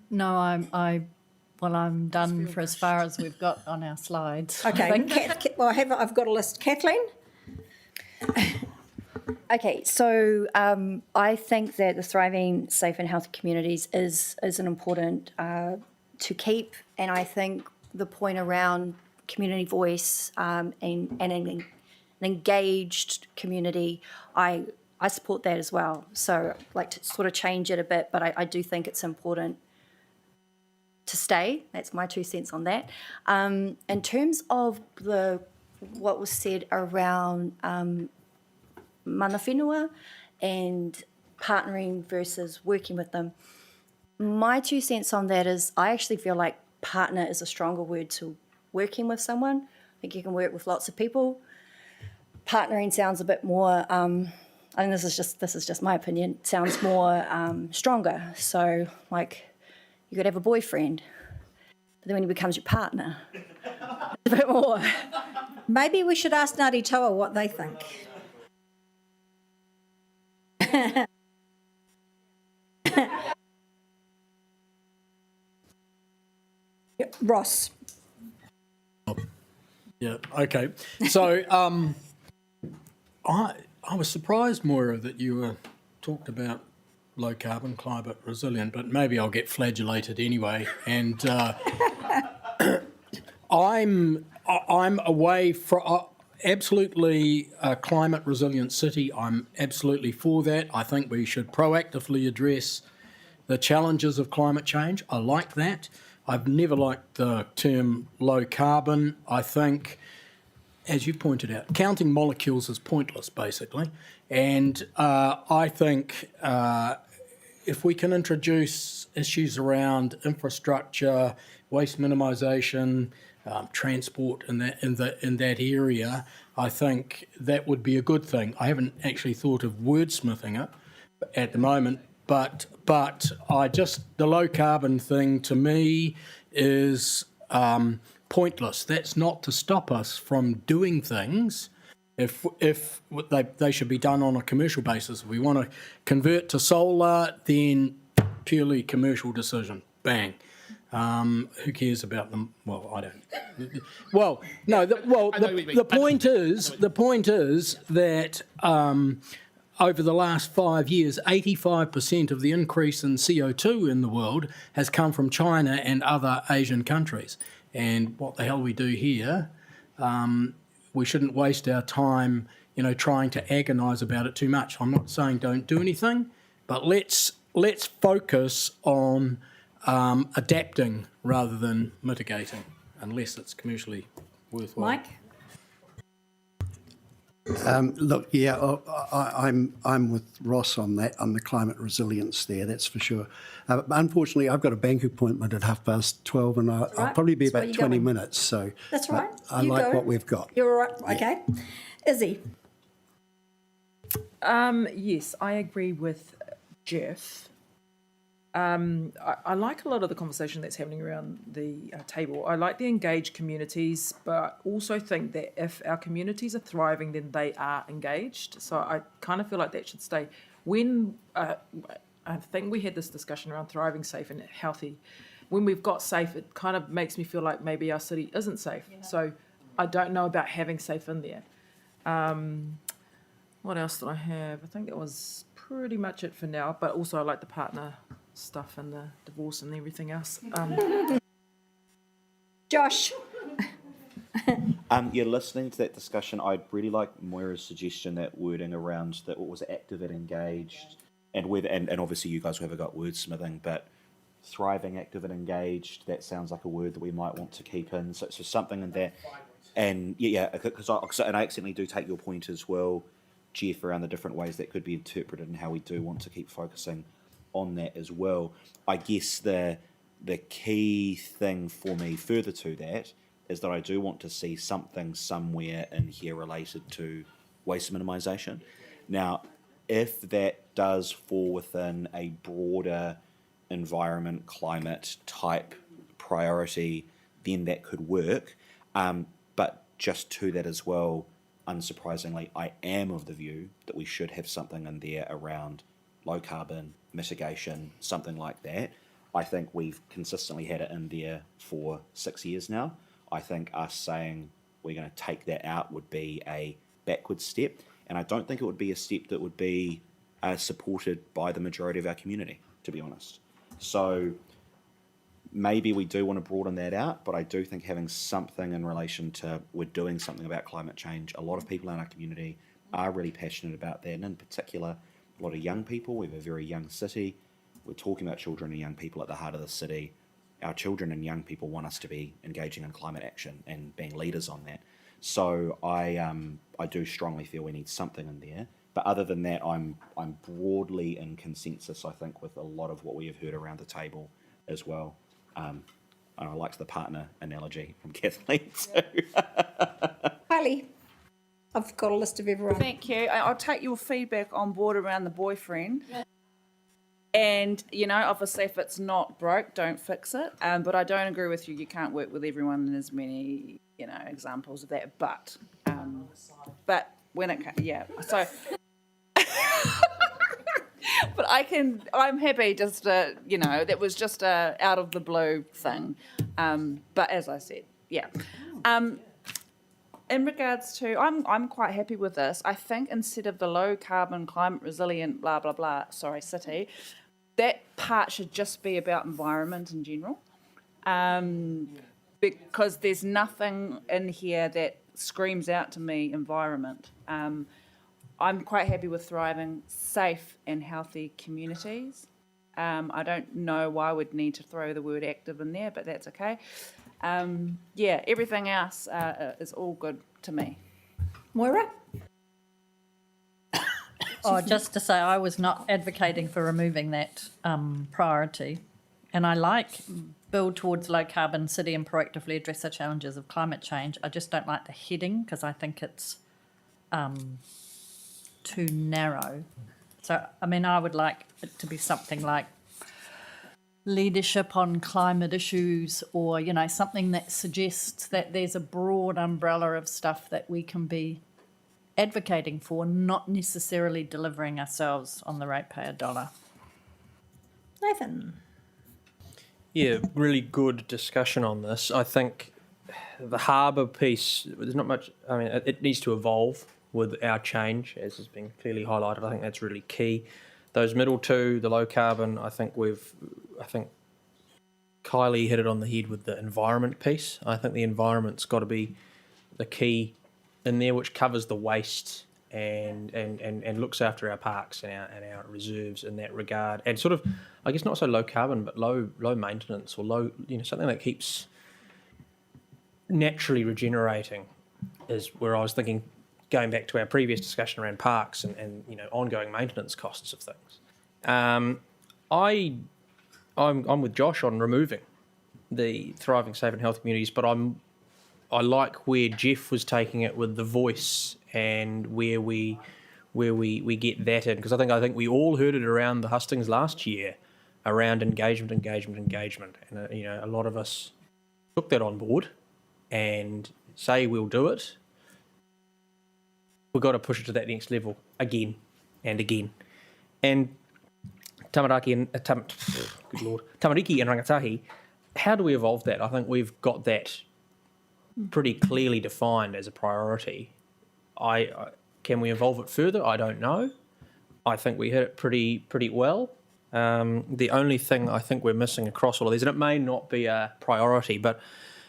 No, I'm done for as far as we've got on our slides. I Okay, think. I've got a list. Kathleen? Okay, so I think that the thriving, safe and healthy communities is an important to keep, and I think the point around community voice and an engaged community, I support that as well. So I'd like to sort of change it a bit, but I do think it's important to stay. That's my 2 cents on that. In terms of what was said around mana whenua and partnering versus working with them, my 2 cents on that is I actually feel like partner is a stronger word to working with someone. I think you can work with lots of people. Partnering sounds a bit more, I think this is just my opinion, sounds more stronger. So like you could have a boyfriend, but then when he becomes your partner, a bit more. Maybe we should ask Ngāti Toa what they think. Ross. Yeah, okay. So I was surprised, Moira, that you talked about low carbon, climate resilient, but maybe I'll get flagellated anyway. And I'm away from absolutely a climate resilient city. I'm absolutely for that. I think we should proactively address the challenges of climate change. I like that. I've never liked the term low carbon. I think, as you pointed out, counting molecules is pointless, basically. And I think if we can introduce issues around infrastructure, waste minimisation, transport in that area, I think that would be a good thing. I haven't actually thought of wordsmithing it at the moment, but the low carbon thing to me is pointless. That's not to stop us from doing things. If they should be done on a commercial basis. If we want to convert to solar, then purely commercial decision. Bang. Who cares about them? Well, I don't. Well, no. The point is that over the last 5 years, 85% of the increase in CO2 in the world has come from China and other Asian countries. And what the hell we do here? We shouldn't waste our time, trying to agonise about it too much. I'm not saying don't do anything, but let's focus on adapting rather than mitigating, unless it's commercially worthwhile. Mike? Look, yeah, I'm with Ross on that, on the climate resilience there, that's for sure. Unfortunately, I've got a bank appointment at 12:30 and I'll right. probably be That's where about you're 20 going. minutes, so That's right. I You like go. what we've got. You're all right. Okay. Izzy? Yes, I agree with Jeff. I like a lot of the conversation that's happening around the table. I like the engaged communities, but also think that if our communities are thriving, then they are engaged. So I kind of feel like that should stay. When I think we had this discussion around thriving, safe and healthy. When we've got safe, it kind of makes me feel like maybe our city isn't safe. Yeah. So I don't know about having safe in there. What else did I have? I think that was pretty much it for now, but also I like the partner stuff and the divorce and everything else. Josh? You're listening to that discussion. I'd really like Moira's suggestion, that wording around that, what was it, active and engaged, and whether, and obviously you guys have got wordsmithing, but thriving, active and engaged, that sounds like a word that we might want to keep in. So something in that, and because and I accidentally do take your point as well, Jeff, around the different ways that could be interpreted and how we do want to keep focusing on that as well. I guess the key thing for me further to that is that I do want to see something somewhere in here related to waste minimisation. Now, if that does fall within a broader environment, climate type priority, then that could work. But just to that as well, unsurprisingly, I am of the view that we should have something in there around low carbon mitigation, something like that. I think we've consistently had it in there for 6 years now. I think us saying we're going to take that out would be a backward step, and I don't think it would be a step that would be supported by the majority of our community, to be honest. So maybe we do want to broaden that out, but I do think having something in relation to we're doing something about climate change. A lot of people in our community are really passionate about that, and in particular, a lot of young people. We have a very young city. We're talking about children and young people at the heart of the city. Our children and young people want us to be engaging in climate action and being leaders on that. So I do strongly feel we need something in there. But other than that, I'm broadly in consensus, I think, with a lot of what we have heard around the table as well. And I liked the partner analogy from Kathleen too. Kylie? I've got a list of everyone. Thank you. I'll take your feedback on board around the boyfriend. And, obviously if it's not broke, don't fix it. But I don't agree with you. You can't work with everyone, and there's many, examples of that. But when it comes, so... But I'm happy just, that was just a out of the blue thing. But as I said, in regards to, I'm quite happy with this. I think instead of the low carbon, climate resilient, blah, blah, blah, city, that part should just be about environment in general. Because there's nothing in here that screams out to me environment. I'm quite happy with thriving, safe and healthy communities. I don't know why we'd need to throw the word active in there, but that's okay. Everything else is all good to me. Moira? Just to say, I was not advocating for removing that priority. And I like build towards low carbon city and proactively address the challenges of climate change. I just don't like the heading because I think it's too narrow. So, I would like it to be something like leadership on climate issues, or, something that suggests that there's a broad umbrella of stuff that we can be advocating for, not necessarily delivering ourselves on the ratepayer dollar. Nathan? Yeah, really good discussion on this. I think the harbour piece, there's not much, it needs to evolve with our change, as has been clearly highlighted. I think that's really key. Those middle two, the low carbon, I think Kylie hit it on the head with the environment piece. I think the environment's got to be the key in there, which covers the waste and looks after our parks and our reserves in that regard. And sort of, I guess not so low carbon, but low maintenance, or low, something that keeps naturally regenerating is where I was thinking, going back to our previous discussion around parks and ongoing maintenance costs of things. I'm with Josh on removing the thriving, safe and healthy communities, but I like where Jeff was taking it with the voice and where we get that in, because I think we all heard it around the hustings last year around engagement, and a lot of us took that on board and say we'll do it. We've got to push it to that next level again and again. And Tamariki and Rangatahi, how do we evolve that? I think we've got that pretty clearly defined as a priority. Can we evolve it further? I don't know. I think we hit it pretty well. The only thing I think we're missing across all of these, and it may not be a priority, but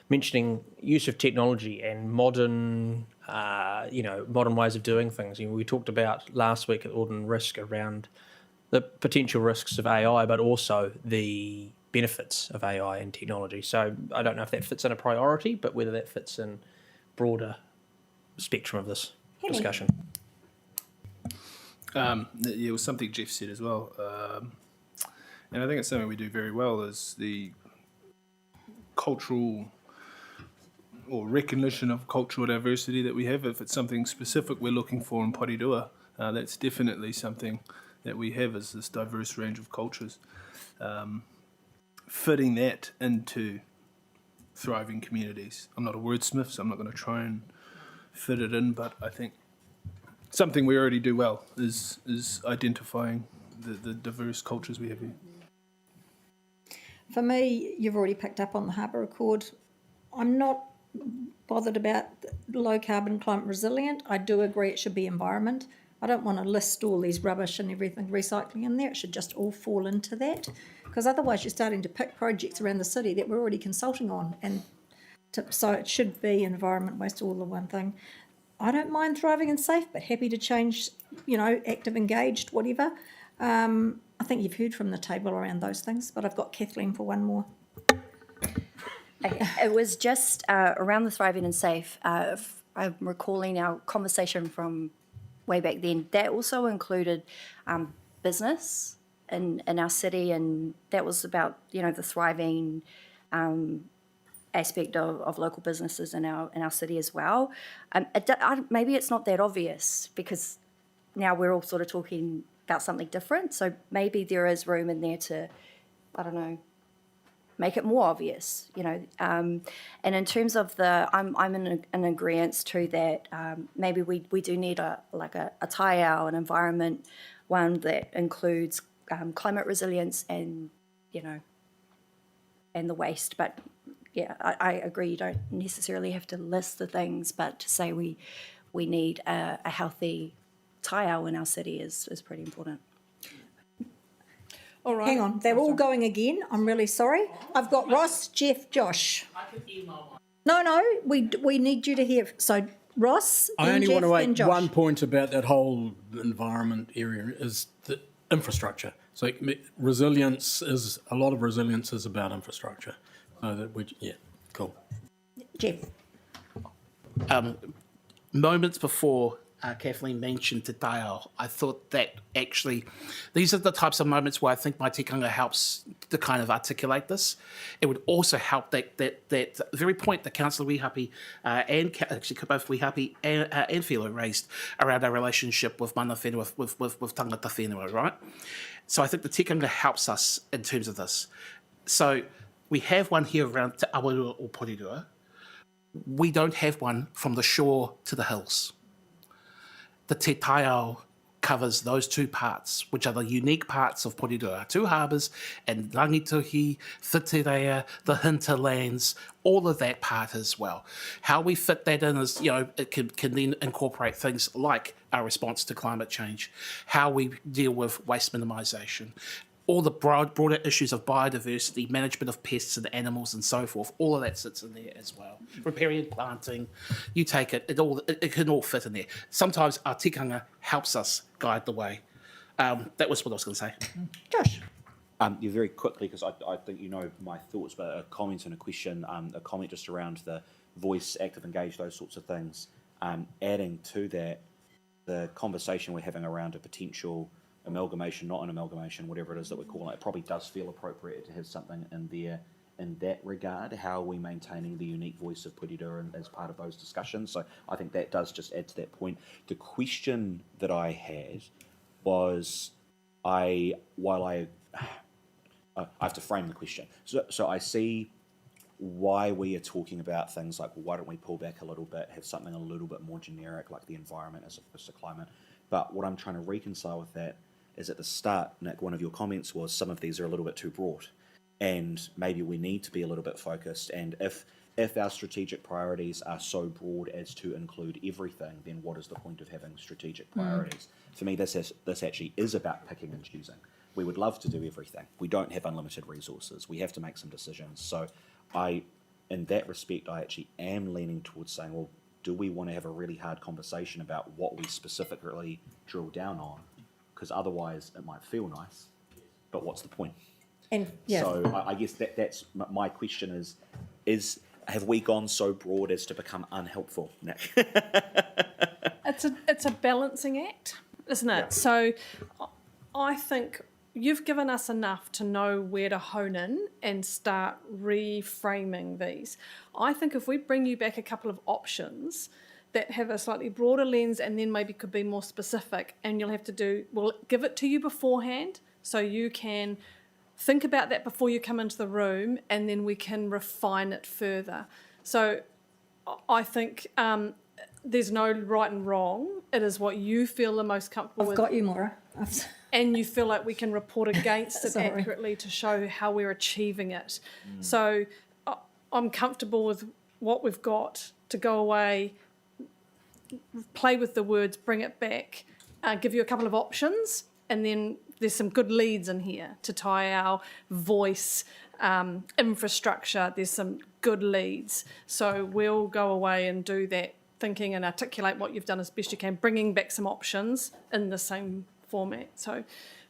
mentioning use of technology and modern ways of doing things. We talked about last week at Auden Risk around the potential risks of AI, but also the benefits of AI and technology. So I don't know if that fits in a priority, but whether that fits in broader spectrum of this discussion. It was something Jeff said as well. And I think it's something we do very well is the cultural or recognition of cultural diversity that we have. If it's something specific we're looking for in Porirua, that's definitely something that we have, is this diverse range of cultures. Fitting that into thriving communities. I'm not a wordsmith, so I'm not going to try and fit it in, but I think something we already do well is identifying the diverse cultures we have here. For me, you've already picked up on the Harbour Accord. I'm not bothered about low carbon, climate resilient. I do agree it should be environment. I don't want to list all these rubbish and everything recycling in there. It should just all fall into that, because otherwise you're starting to pick projects around the city that we're already consulting on, so it should be environment, waste, all the one thing. I don't mind thriving and safe, but happy to change, active, engaged, whatever. I think you've heard from the table around those things, but I've got Kathleen for one more. It was just around the thriving and safe. I'm recalling our conversation from way back then. That also included business in our city, and that was about the thriving aspect of local businesses in our city as well. Maybe it's not that obvious because now we're all sort of talking about something different. So maybe there is room in there to, I don't know, make it more obvious, And in terms of I'm in agreement to that. Maybe we do need a tie-out, an environment one that includes climate resilience and and the waste. But yeah, I agree. You don't necessarily have to list the things, but to say we need a healthy tie-out in our city is pretty important. All right. Hang on, they're all going again. I'm really sorry. I've got Ross, Jeff, Josh. I can email one. No, we need you to hear. So Ross, I then only Jeff, want to then make Josh. one point about that whole environment area is the infrastructure. So resilience is a lot of resilience is about infrastructure. So that cool. Jeff. Moments before Kathleen mentioned Te Taiao, I thought that actually these are the types of moments where I think my tikanga helps to kind of articulate this. It would also help that very point that Councillor Wihapi and actually both Wihapi and Philo raised around our relationship with mana whenua, with tangata whenua, right? So I think the tikanga helps us in terms of this. So we have one here around Te Awarua or Porirua. We don't have one from the shore to the hills. The Te Taiao covers those two parts, which are the unique parts of Porirua, two harbours, and Rangituhi, Whitireia, the hinterlands, all of that part as well. How we fit that in is, it can then incorporate things like our response to climate change, how we deal with waste minimisation, all the broader issues of biodiversity, management of pests and animals and so forth, all of that sits in there as well. Riparian planting, you take it, it can all fit in there. Sometimes our tikanga helps us guide the way. That was what I was going to say. Josh. Yeah, very quickly, because I think you know my thoughts, but a comment and a question, a comment just around the voice, active, engage, those sorts of things, adding to that the conversation we're having around a potential amalgamation, not an amalgamation, whatever it is that we call it, it probably does feel appropriate to have something in there in that regard. How are we maintaining the unique voice of Porirua as part of those discussions? So I think that does just add to that point. The question that I had was, I have to frame the question. So I see why we are talking about things like, well, why don't we pull back a little bit, have something a little bit more generic like the environment as opposed to climate. But what I'm trying to reconcile with that is, at the start, Nick, one of your comments was some of these are a little bit too broad, and maybe we need to be a little bit focused. And if our strategic priorities are so broad as to include everything, then what is the point of having strategic priorities? For me, this actually is about picking and choosing. We would love to do everything. We don't have unlimited resources. We have to make some decisions. So in that respect, I actually am leaning towards saying, well, do we want to have a really hard conversation about what we specifically drill down on? Because otherwise it might feel nice, but what's the point? And yeah. So I guess that's my question is have we gone so broad as to become unhelpful, Nick? It's a balancing act, isn't it? Yeah. So I think you've given us enough to know where to hone in and start reframing these. I think if we bring you back a couple of options that have a slightly broader lens and then maybe could be more specific, and we'll give it to you beforehand so you can think about that before you come into the room, and then we can refine it further. So I think there's no right and wrong. It is what you feel the most comfortable with. I've got you, Maura. And you feel like we can report against it accurately to show how we're achieving it. So I'm comfortable with what we've got to go away, play with the words, bring it back, give you a couple of options, and then there's some good leads in here to tie our voice, infrastructure. There's some good leads. So we'll go away and do that thinking and articulate what you've done as best you can, bringing back some options in the same format. So,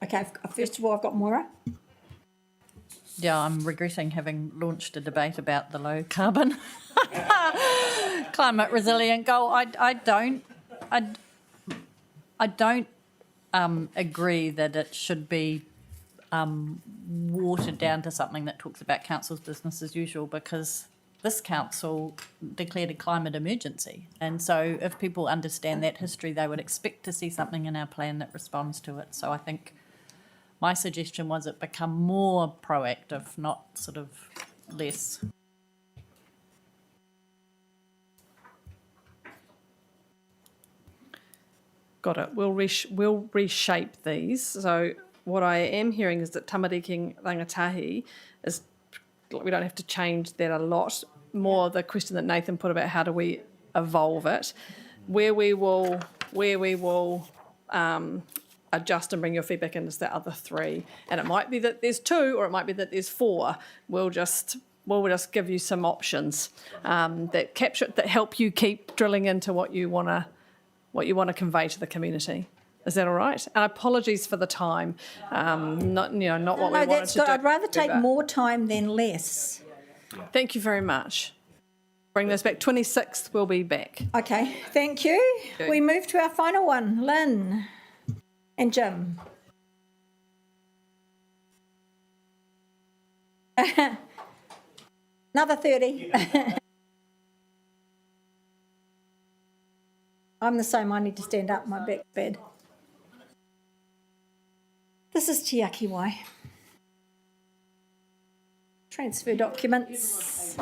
okay, first of all, I've got Maura. Yeah, I'm regretting having launched a debate about the low carbon climate resilient goal. I don't agree that it should be watered down to something that talks about council's business as usual, because this council declared a climate emergency. And so if people understand that history, they would expect to see something in our plan that responds to it. So I think my suggestion was it become more proactive, not sort of less. Got it. We'll reshape these. So what I am hearing is that tamariki rangatahi is, we don't have to change that a lot. More the question that Nathan put about how do we evolve it, where we will adjust and bring your feedback in is the other three. And it might be that there's 2, or it might be that there's 4. We'll just give you some options that capture, that help you keep drilling into what you want to convey to the community. Is that all right? And apologies for the time. Not what we wanted to do. I'd rather take more time than less. Thank you very much. Bring those back. 26th, we'll be back. Okay, thank you. Good. We move to our final one, Lynn and Jim. Another 30. I'm the same. I need to stand up. My back's bad. This is Tiaki Y. Transfer documents.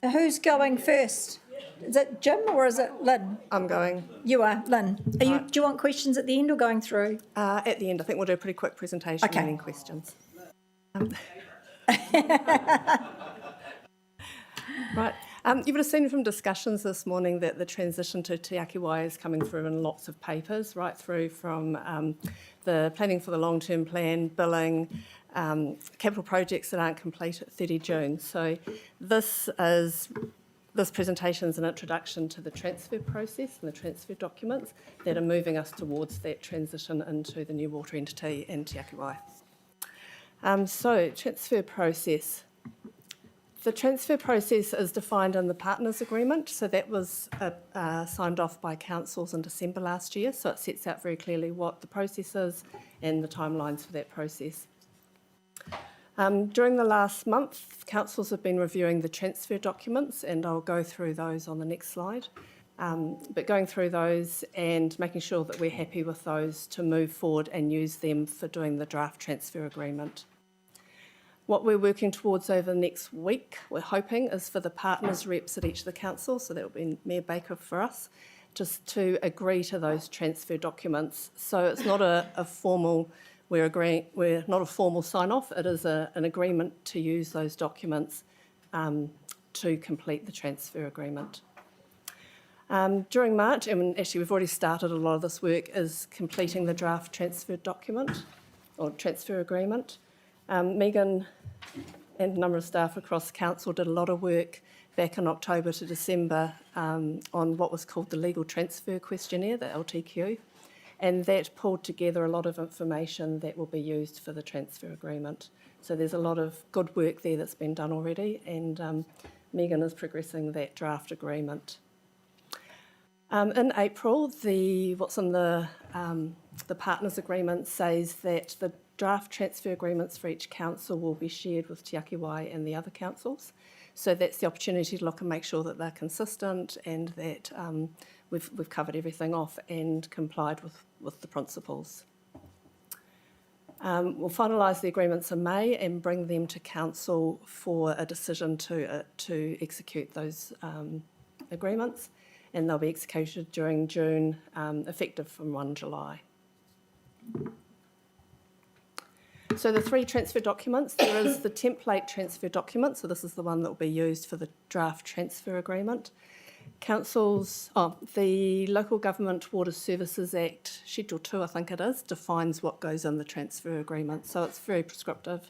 Who's going first? Is it Jim or is it Lynn? I'm going. You are, Lynn. Do you want questions at the end or going through? At the end. I think we'll do a pretty quick presentation and then questions. Right. You would have seen from discussions this morning that the transition to Tiaki Y is coming through in lots of papers, right through from the planning for the long-term plan, billing, capital projects that aren't complete at 30 June. So this presentation is an introduction to the transfer process and the transfer documents that are moving us towards that transition into the new water entity in Tiaki Y. So transfer process. The transfer process is defined in the partners agreement, so that was signed off by councils in December last year, so it sets out very clearly what the process is and the timelines for that process. During the last month, councils have been reviewing the transfer documents, and I'll go through those on the next slide. But going through those and making sure that we're happy with those to move forward and use them for doing the draft transfer agreement. What we're working towards over the next week, we're hoping, is for the partners reps at each of the councils, so that will be Mayor Baker for us, just to agree to those transfer documents. So it's not a formal, we're not a formal sign-off, it is an agreement to use those documents to complete the transfer agreement. During March, and actually we've already started a lot of this work, is completing the draft transfer document, or transfer agreement. Megan and a number of staff across council did a lot of work back in October to December on what was called the Legal Transfer Questionnaire, the LTQ, and that pulled together a lot of information that will be used for the transfer agreement. So there's a lot of good work there that's been done already, and Megan is progressing that draft agreement. In April, what's in the partners agreement says that the draft transfer agreements for each council will be shared with Tiaki and the other councils. So that's the opportunity to look and make sure that they're consistent and that we've covered everything off and complied with the principles. We'll finalise the agreements in May and bring them to council for a decision to execute those agreements, and they'll be executed during June, effective from 1 July. So the 3 transfer documents, there is the template transfer document, so this is the one that will be used for the draft transfer agreement. The Local Government Water Services Act, Schedule 2 I think it is, defines what goes in the transfer agreement, so it's very prescriptive.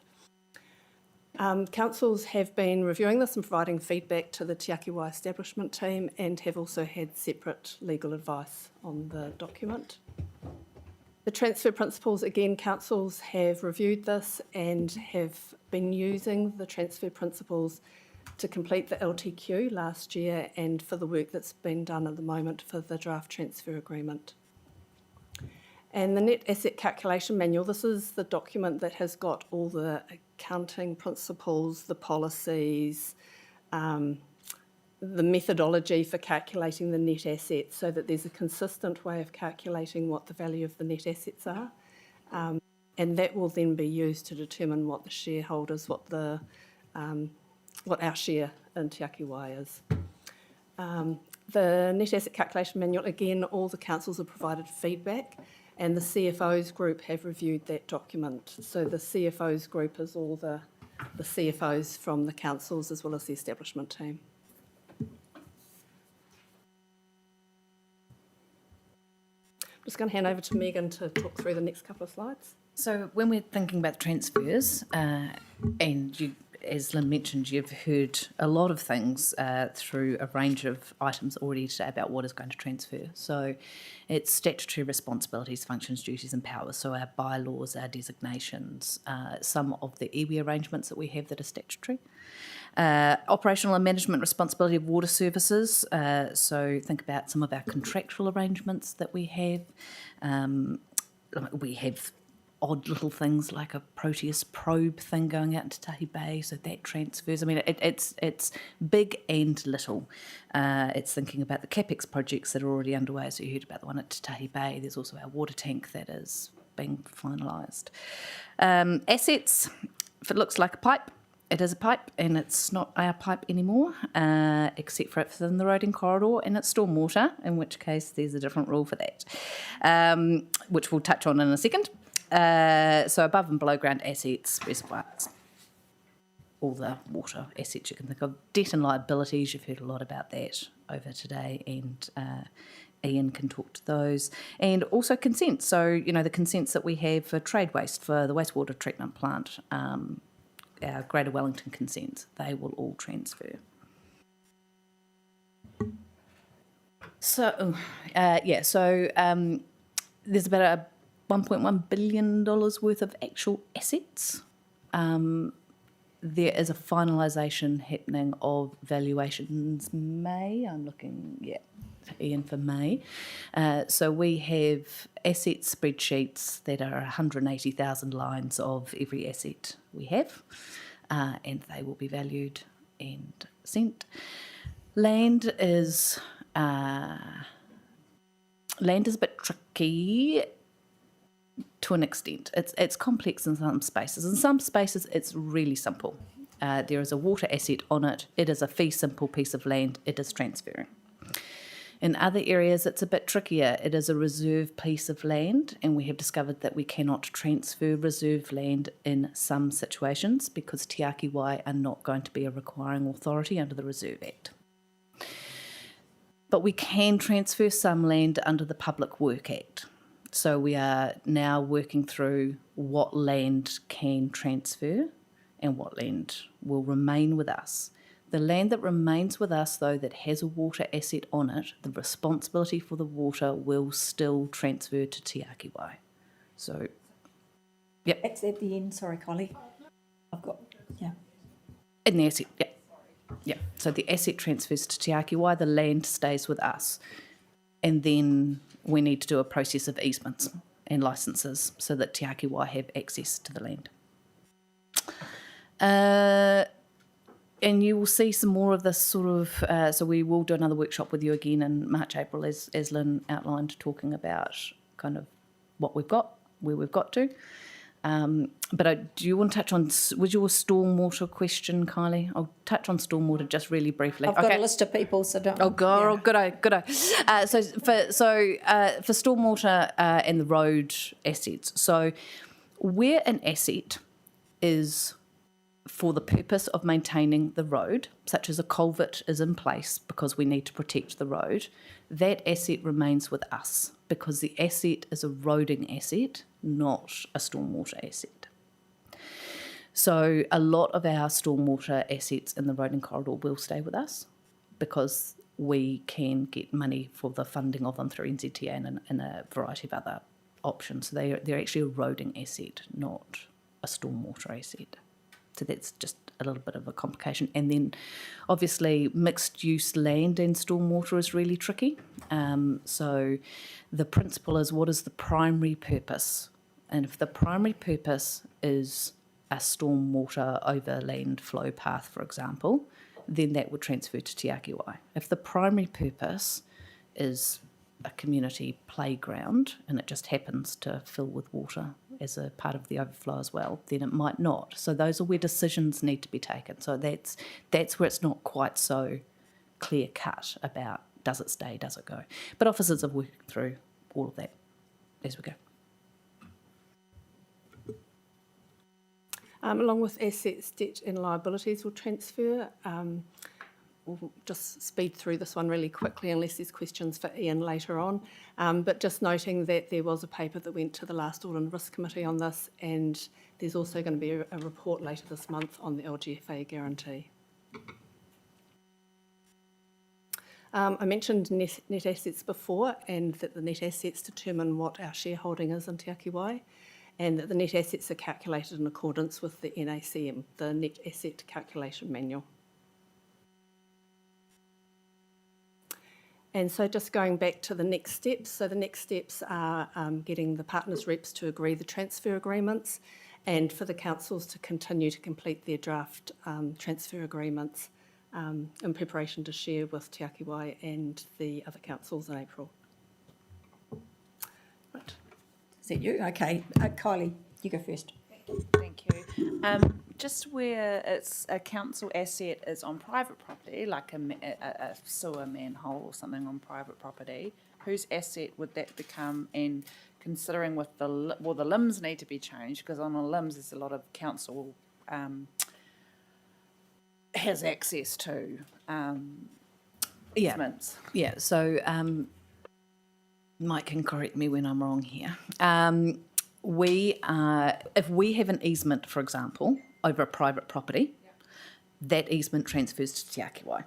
Councils have been reviewing this and providing feedback to the Tiaki establishment team and have also had separate legal advice on the document. The transfer principles, again, councils have reviewed this and have been using the transfer principles to complete the LTQ last year and for the work that's been done at the moment for the draft transfer agreement. And the net asset calculation manual, this is the document that has got all the accounting principles, the policies, the methodology for calculating the net assets so that there's a consistent way of calculating what the value of the net assets are. And that will then be used to determine what the shareholders, what our share in Tiaki is. The net asset calculation manual, again, all the councils have provided feedback and the CFOs group have reviewed that document. So the CFOs group is all the CFOs from the councils as well as the establishment team. I'm just going to hand over to Megan to talk through the next couple of slides. So when we're thinking about transfers, and you, as Lynn mentioned, you've heard a lot of things through a range of items already today about what is going to transfer. So it's statutory responsibilities, functions, duties and powers, so our bylaws, our designations, some of the iwi arrangements that we have that are statutory. Operational and management responsibility of water services, so think about some of our contractual arrangements that we have. We have odd little things like a Proteus probe thing going out into Tahi Bay, so that transfers. I mean, it's big and little. It's thinking about the CapEx projects that are already underway, so you heard about the one at Tahi Bay. There's also our water tank that is being finalised. Assets, if it looks like a pipe, it is a pipe, and it's not our pipe anymore, except for it's within the roading corridor, and it's stormwater, in which case there's a different rule for that, which we'll touch on in a second. So above and below ground assets, reservoirs, all the water assets you can think of. Debt and liabilities, you've heard a lot about that over today, and Ian can talk to those. And also consents, so, you know, the consents that we have for trade waste, for the wastewater treatment plant, our Greater Wellington consents, they will all transfer. So, there's about a $1.1 billion worth of actual assets. there is a finalisation happening of valuations May. I'm looking, Ian, for May. So we have asset spreadsheets that are 180,000 lines of every asset we have, and they will be valued and sent. Land is a bit tricky to an extent. It's complex in some spaces. In some spaces, it's really simple. There is a water asset on it. It is a fee simple piece of land. It is transferring. In other areas, it's a bit trickier. It is a reserve piece of land, and we have discovered that we cannot transfer reserve land in some situations because Tiaki Wai are not going to be a requiring authority under the Reserve Act. But we can transfer some land under the Public Work Act. So we are now working through what land can transfer and what land will remain with us. The land that remains with us, though, that has a water asset on it, the responsibility for the water will still transfer to Tiaki Wai. So, yep. It's at the end, sorry, Kylie. I've got, In the asset, yeah. So the asset transfers to Tiaki Wai, the land stays with us. And then we need to do a process of easements and licences so that Tiaki Wai have access to the land. And you will see some more of this sort of, so we will do another workshop with you again in March, April, as Lynn outlined, talking about kind of what we've got, where we've got to. But do you want to touch on, was your stormwater question, Kylie? I'll touch on stormwater just really briefly. I've got a list of people, so don't. Oh, God, good. So for stormwater and the road assets, so where an asset is for the purpose of maintaining the road, such as a culvert is in place because we need to protect the road, that asset remains with us because the asset is a roading asset, not a stormwater asset. So a lot of our stormwater assets in the roading corridor will stay with us because we can get money for the funding of them through NZTA and a variety of other options. So they're actually a roading asset, not a stormwater asset. So that's just a little bit of a complication. And then obviously mixed use land and stormwater is really tricky. So the principle is, what is the primary purpose? And if the primary purpose is a stormwater overland flow path, for example, then that would transfer to Tiaki Wai. If the primary purpose is a community playground and it just happens to fill with water as a part of the overflow as well, then it might not. So those are where decisions need to be taken. So that's where it's not quite so clear cut about does it stay, does it go. But officers are working through all of that as we go. Along with assets, debt and liabilities will transfer. We'll just speed through this one really quickly unless there's questions for Ian later on. But just noting that there was a paper that went to the last Audit and Risk Committee on this, and there's also going to be a report later this month on the LGFA guarantee. I mentioned net assets before, and that the net assets determine what our shareholding is in Tiaki Wai, and that the net assets are calculated in accordance with the NACM, the Net Asset Calculation Manual. And so just going back to the next steps, so the next steps are getting the partners' reps to agree the transfer agreements and for the councils to continue to complete their draft transfer agreements in preparation to share with Tiaki Wai and the other councils in April. Right. Is that you? Okay. Kylie, you go first. Thank you. Just where it's a council asset is on private property, like a sewer manhole or something on private property, whose asset would that become? And considering with the limbs need to be changed, because on the limbs there's a lot of council has access to easements. Yeah, so Mike can correct me when I'm wrong here. If we have an easement, for example, over a private property, that easement transfers to Tiaki Wai.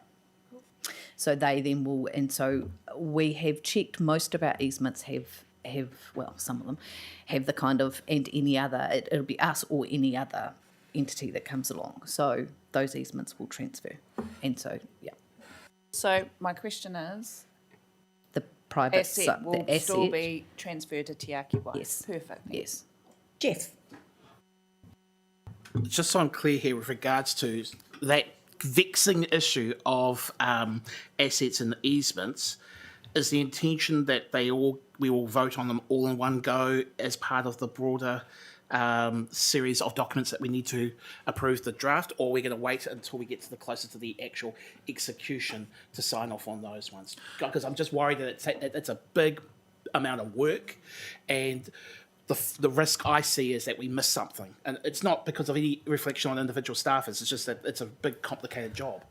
So they then will, and so we have checked most of our easements have well, some of them have the kind of, and any other, it'll be us or any other entity that comes along. So those easements will transfer. And so, yeah, So my question is, the private asset will the still asset, be transferred to Tiaki Wai? Yes. Perfect. yes. Jeff? Just so I'm clear here with regards to that vexing issue of assets and easements, is the intention that we will vote on them all in one go as part of the broader series of documents that we need to approve the draft, or are we going to wait until we get to the closer to the actual execution to sign off on those ones? Because I'm just worried that it's a big amount of work, and the risk I see is that we miss something. And it's not because of any reflection on individual staffers, it's just that it's a big, complicated job.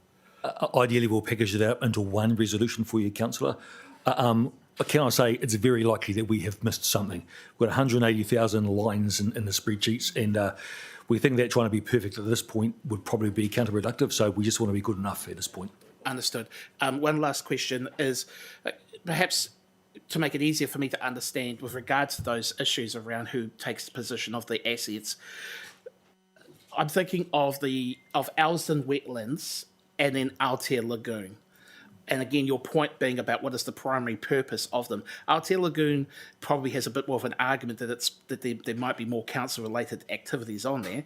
Ideally, we'll package it out into one resolution for you, Councillor. Can I say it's very likely that we have missed something? We've got 180,000 lines in the spreadsheets, and we think that trying to be perfect at this point would probably be counterproductive, so we just want to be good enough at this point. Understood. One last question is perhaps to make it easier for me to understand with regards to those issues around who takes possession of the assets. I'm thinking of Elsden Wetlands and then Aotea Lagoon. And again, your point being about what is the primary purpose of them. Aotea Lagoon probably has a bit more of an argument that there might be more council-related activities on there.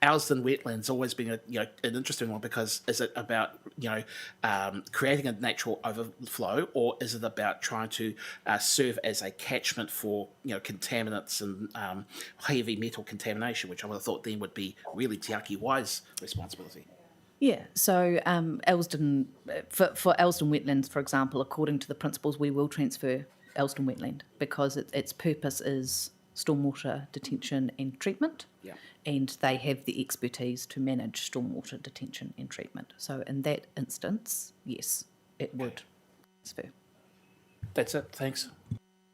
Elsden Wetlands always been an interesting one, because is it about creating a natural overflow, or is it about trying to serve as a catchment for contaminants and heavy metal contamination, which I would have thought then would be really Tiaki Wai's responsibility. Yeah, so Elsden, for Elsden Wetlands, for example, according to the principles, we will transfer Elsden Wetland because its purpose is stormwater detention and treatment, and they have the expertise to manage stormwater detention and treatment. So in that instance, yes, it would transfer. That's it, thanks.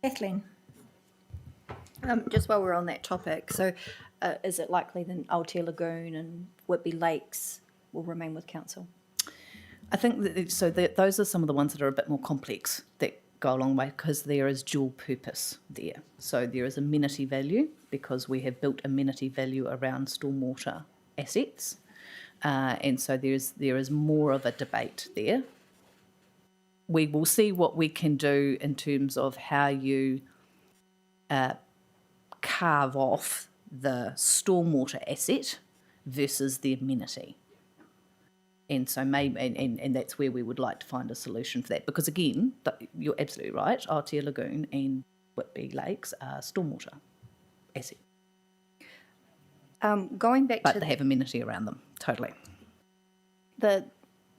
Kathleen? Just while we're on that topic, so is it likely that Aotea Lagoon and Whitby Lakes will remain with council? I think those are some of the ones that are a bit more complex that go a long way, because there is dual purpose there. So there is amenity value, because we have built amenity value around stormwater assets, and so there is more of a debate there. We will see what we can do in terms of how you carve off the stormwater asset versus the amenity. And so maybe, and that's where we would like to find a solution for that. Because again, you're absolutely right, Aotea Lagoon and Whitby Lakes are stormwater assets. Going back but to they have amenity around them, totally. the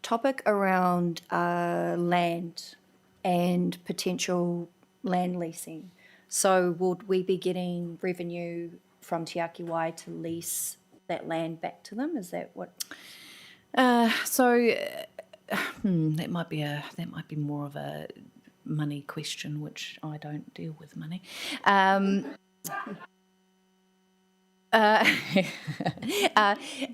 topic around land and potential land leasing. So would we be getting revenue from Tiaki Wai to lease that land back to them? Is that what? That might be more of a money question, which I don't deal with money.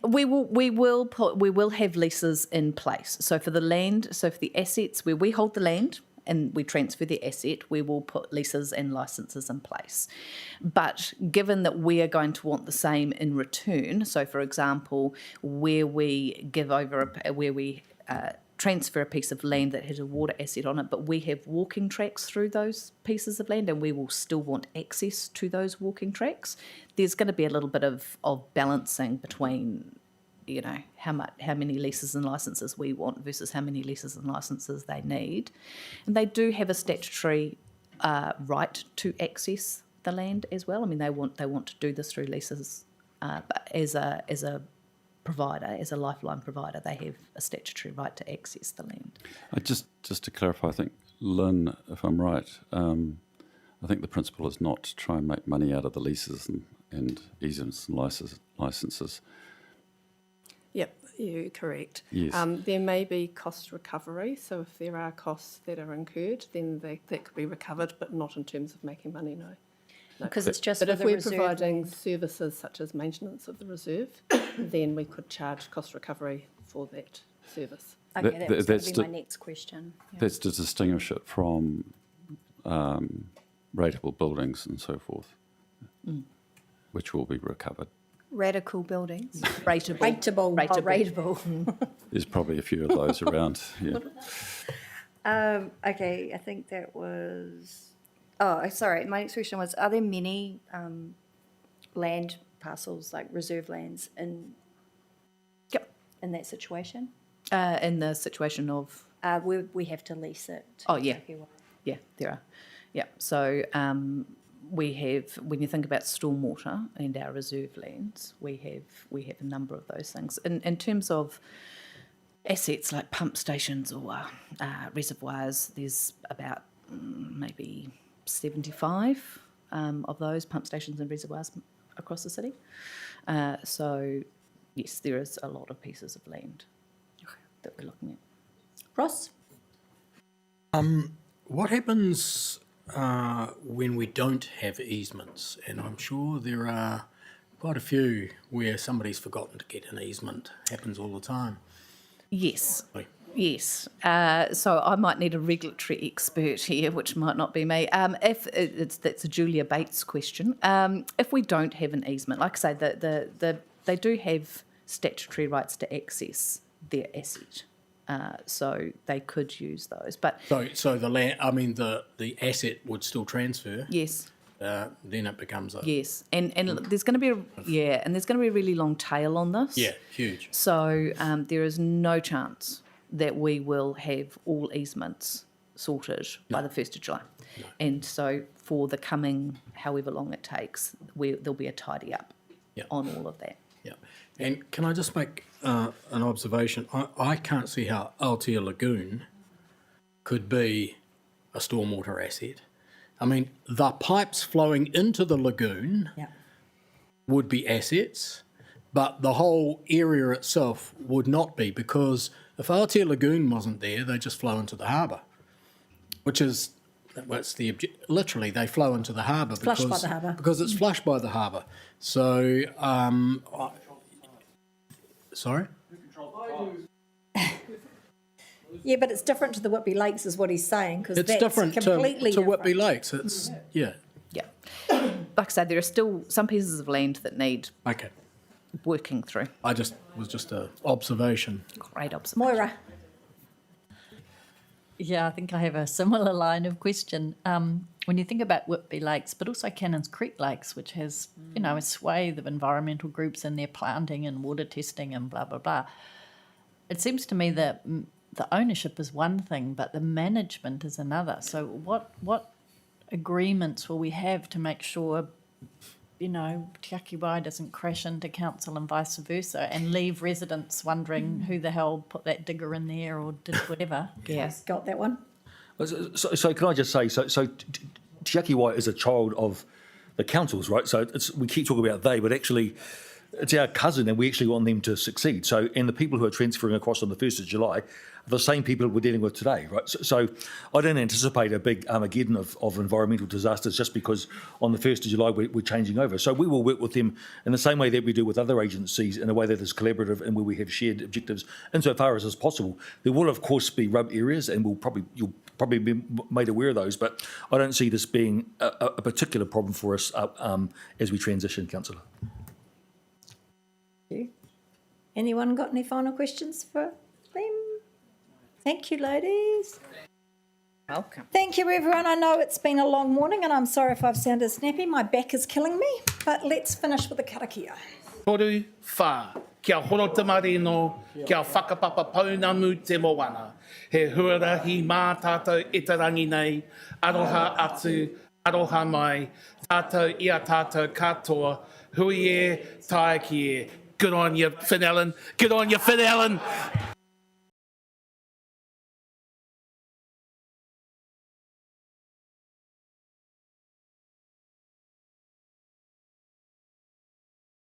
We will have leases in place. So for the assets where we hold the land and we transfer the asset, we will put leases and licenses in place. But given that we are going to want the same in return, so for example, where we transfer a piece of land that has a water asset on it, but we have walking tracks through those pieces of land and we will still want access to those walking tracks, there's going to be a little bit of balancing between, how many leases and licenses we want versus how many leases and licenses they need. And they do have a statutory right to access the land as well. I mean, they want to do this through leases, but as a provider, as a lifeline provider, they have a statutory right to access the land. Just to clarify, I think, Lynn, if I'm right, I think the principle is not to try and make money out of the leases and easements and licenses. Yep, you're correct. Yes. There may be cost recovery, so if there are costs that are incurred, then that could be recovered, but not in terms of making money, no. Because it's just but for if the we're reserve providing land. services such as maintenance of the reserve, then we could charge cost recovery for that service. Okay, that was going to be my next question. Yeah. That's to distinguish it from rateable buildings and so forth, which will be recovered. Radical buildings. Rateable. Rateable. There's probably a few of those around. Yeah. Okay, I think that was. Oh, sorry. My next question was: are there many land parcels, like reserve lands, in that situation? In the situation of. Where we have to lease it. Oh, yeah. Yeah, there are. Yeah. So we have, when you think about stormwater and our reserve lands, we have a number of those things. In terms of assets like pump stations or reservoirs, there's about maybe 75 of those pump stations and reservoirs across the city. So yes, there is a lot of pieces of land that we're looking at. Ross? What happens when we don't have easements? And I'm sure there are quite a few where somebody's forgotten to get an easement. Happens all the time. Yes. Right. Yes. So I might need a regulatory expert here, which might not be me. That's a Julia Bates question. If we don't have an easement, like I say, they do have statutory rights to access their asset. So they could use those, but So the land, I mean the asset would still transfer. yes, Then it becomes a yes, and there's going to be and there's going to be a really long tail on this. yeah, huge. So there is no chance that we will have all easements sorted by the 1st of July, and so for the coming however long it takes, there'll be a tidy up on all of that. Yeah, and can I just make an observation? I can't see how Aotea Lagoon could be a stormwater asset. I mean, the pipes flowing into the lagoon would be assets, but the whole area itself would not be, because if Aotea Lagoon wasn't there, they just flow into the harbour, which is what's the literally they flow into the harbour Flushed by the harbour. because it's flushed by the harbour. So, sorry. Yeah, but it's different to the Whitby Lakes, is what he's saying, because It's that's different completely to different. Whitby Lakes. It's Yeah. Like I said, there are still some pieces of land that need okay. working through. Was just an observation. Great observation. Moira? Yeah, I think I have a similar line of question. When you think about Whitby Lakes, but also Cannons Creek Lakes, which has, a swathe of environmental groups in there planting and water testing and blah, blah, blah. It seems to me that the ownership is one thing, but the management is another. So what agreements will we have to make sure, Tiaki Wai doesn't crash into council and vice versa and leave residents wondering who the hell put that digger in there or did whatever? Yes, got that one. So can I just say, so Tiaki Wai is a child of the councils, right? So we keep talking about they, but actually it's our cousin and we actually want them to succeed. So, and the people who are transferring across on the 1st of July are the same people we're dealing with today, right? So I don't anticipate a big Armageddon of environmental disasters just because on the 1st of July we're changing over. So we will work with them in the same way that we do with other agencies, in a way that is collaborative and where we have shared objectives insofar as is possible. There will of course be rub areas and you'll probably be made aware of those, but I don't see this being a particular problem for us as we transition, Councillor. Anyone got any final questions for them? Thank you, ladies. Welcome. Thank you, everyone. I know it's been a long morning and I'm sorry if I've sounded snappy. My back is killing me, but let's finish with the karakia. Toru whā, kia horo te marino, kia whakapapa paunamu te moana. He huarahi mā tātou itarangi nei, aroha atu, aroha mai, tātou ia tātou katoa, hui e, taiki e. Good on you, Finn Allen. Good on you, Finn Allen.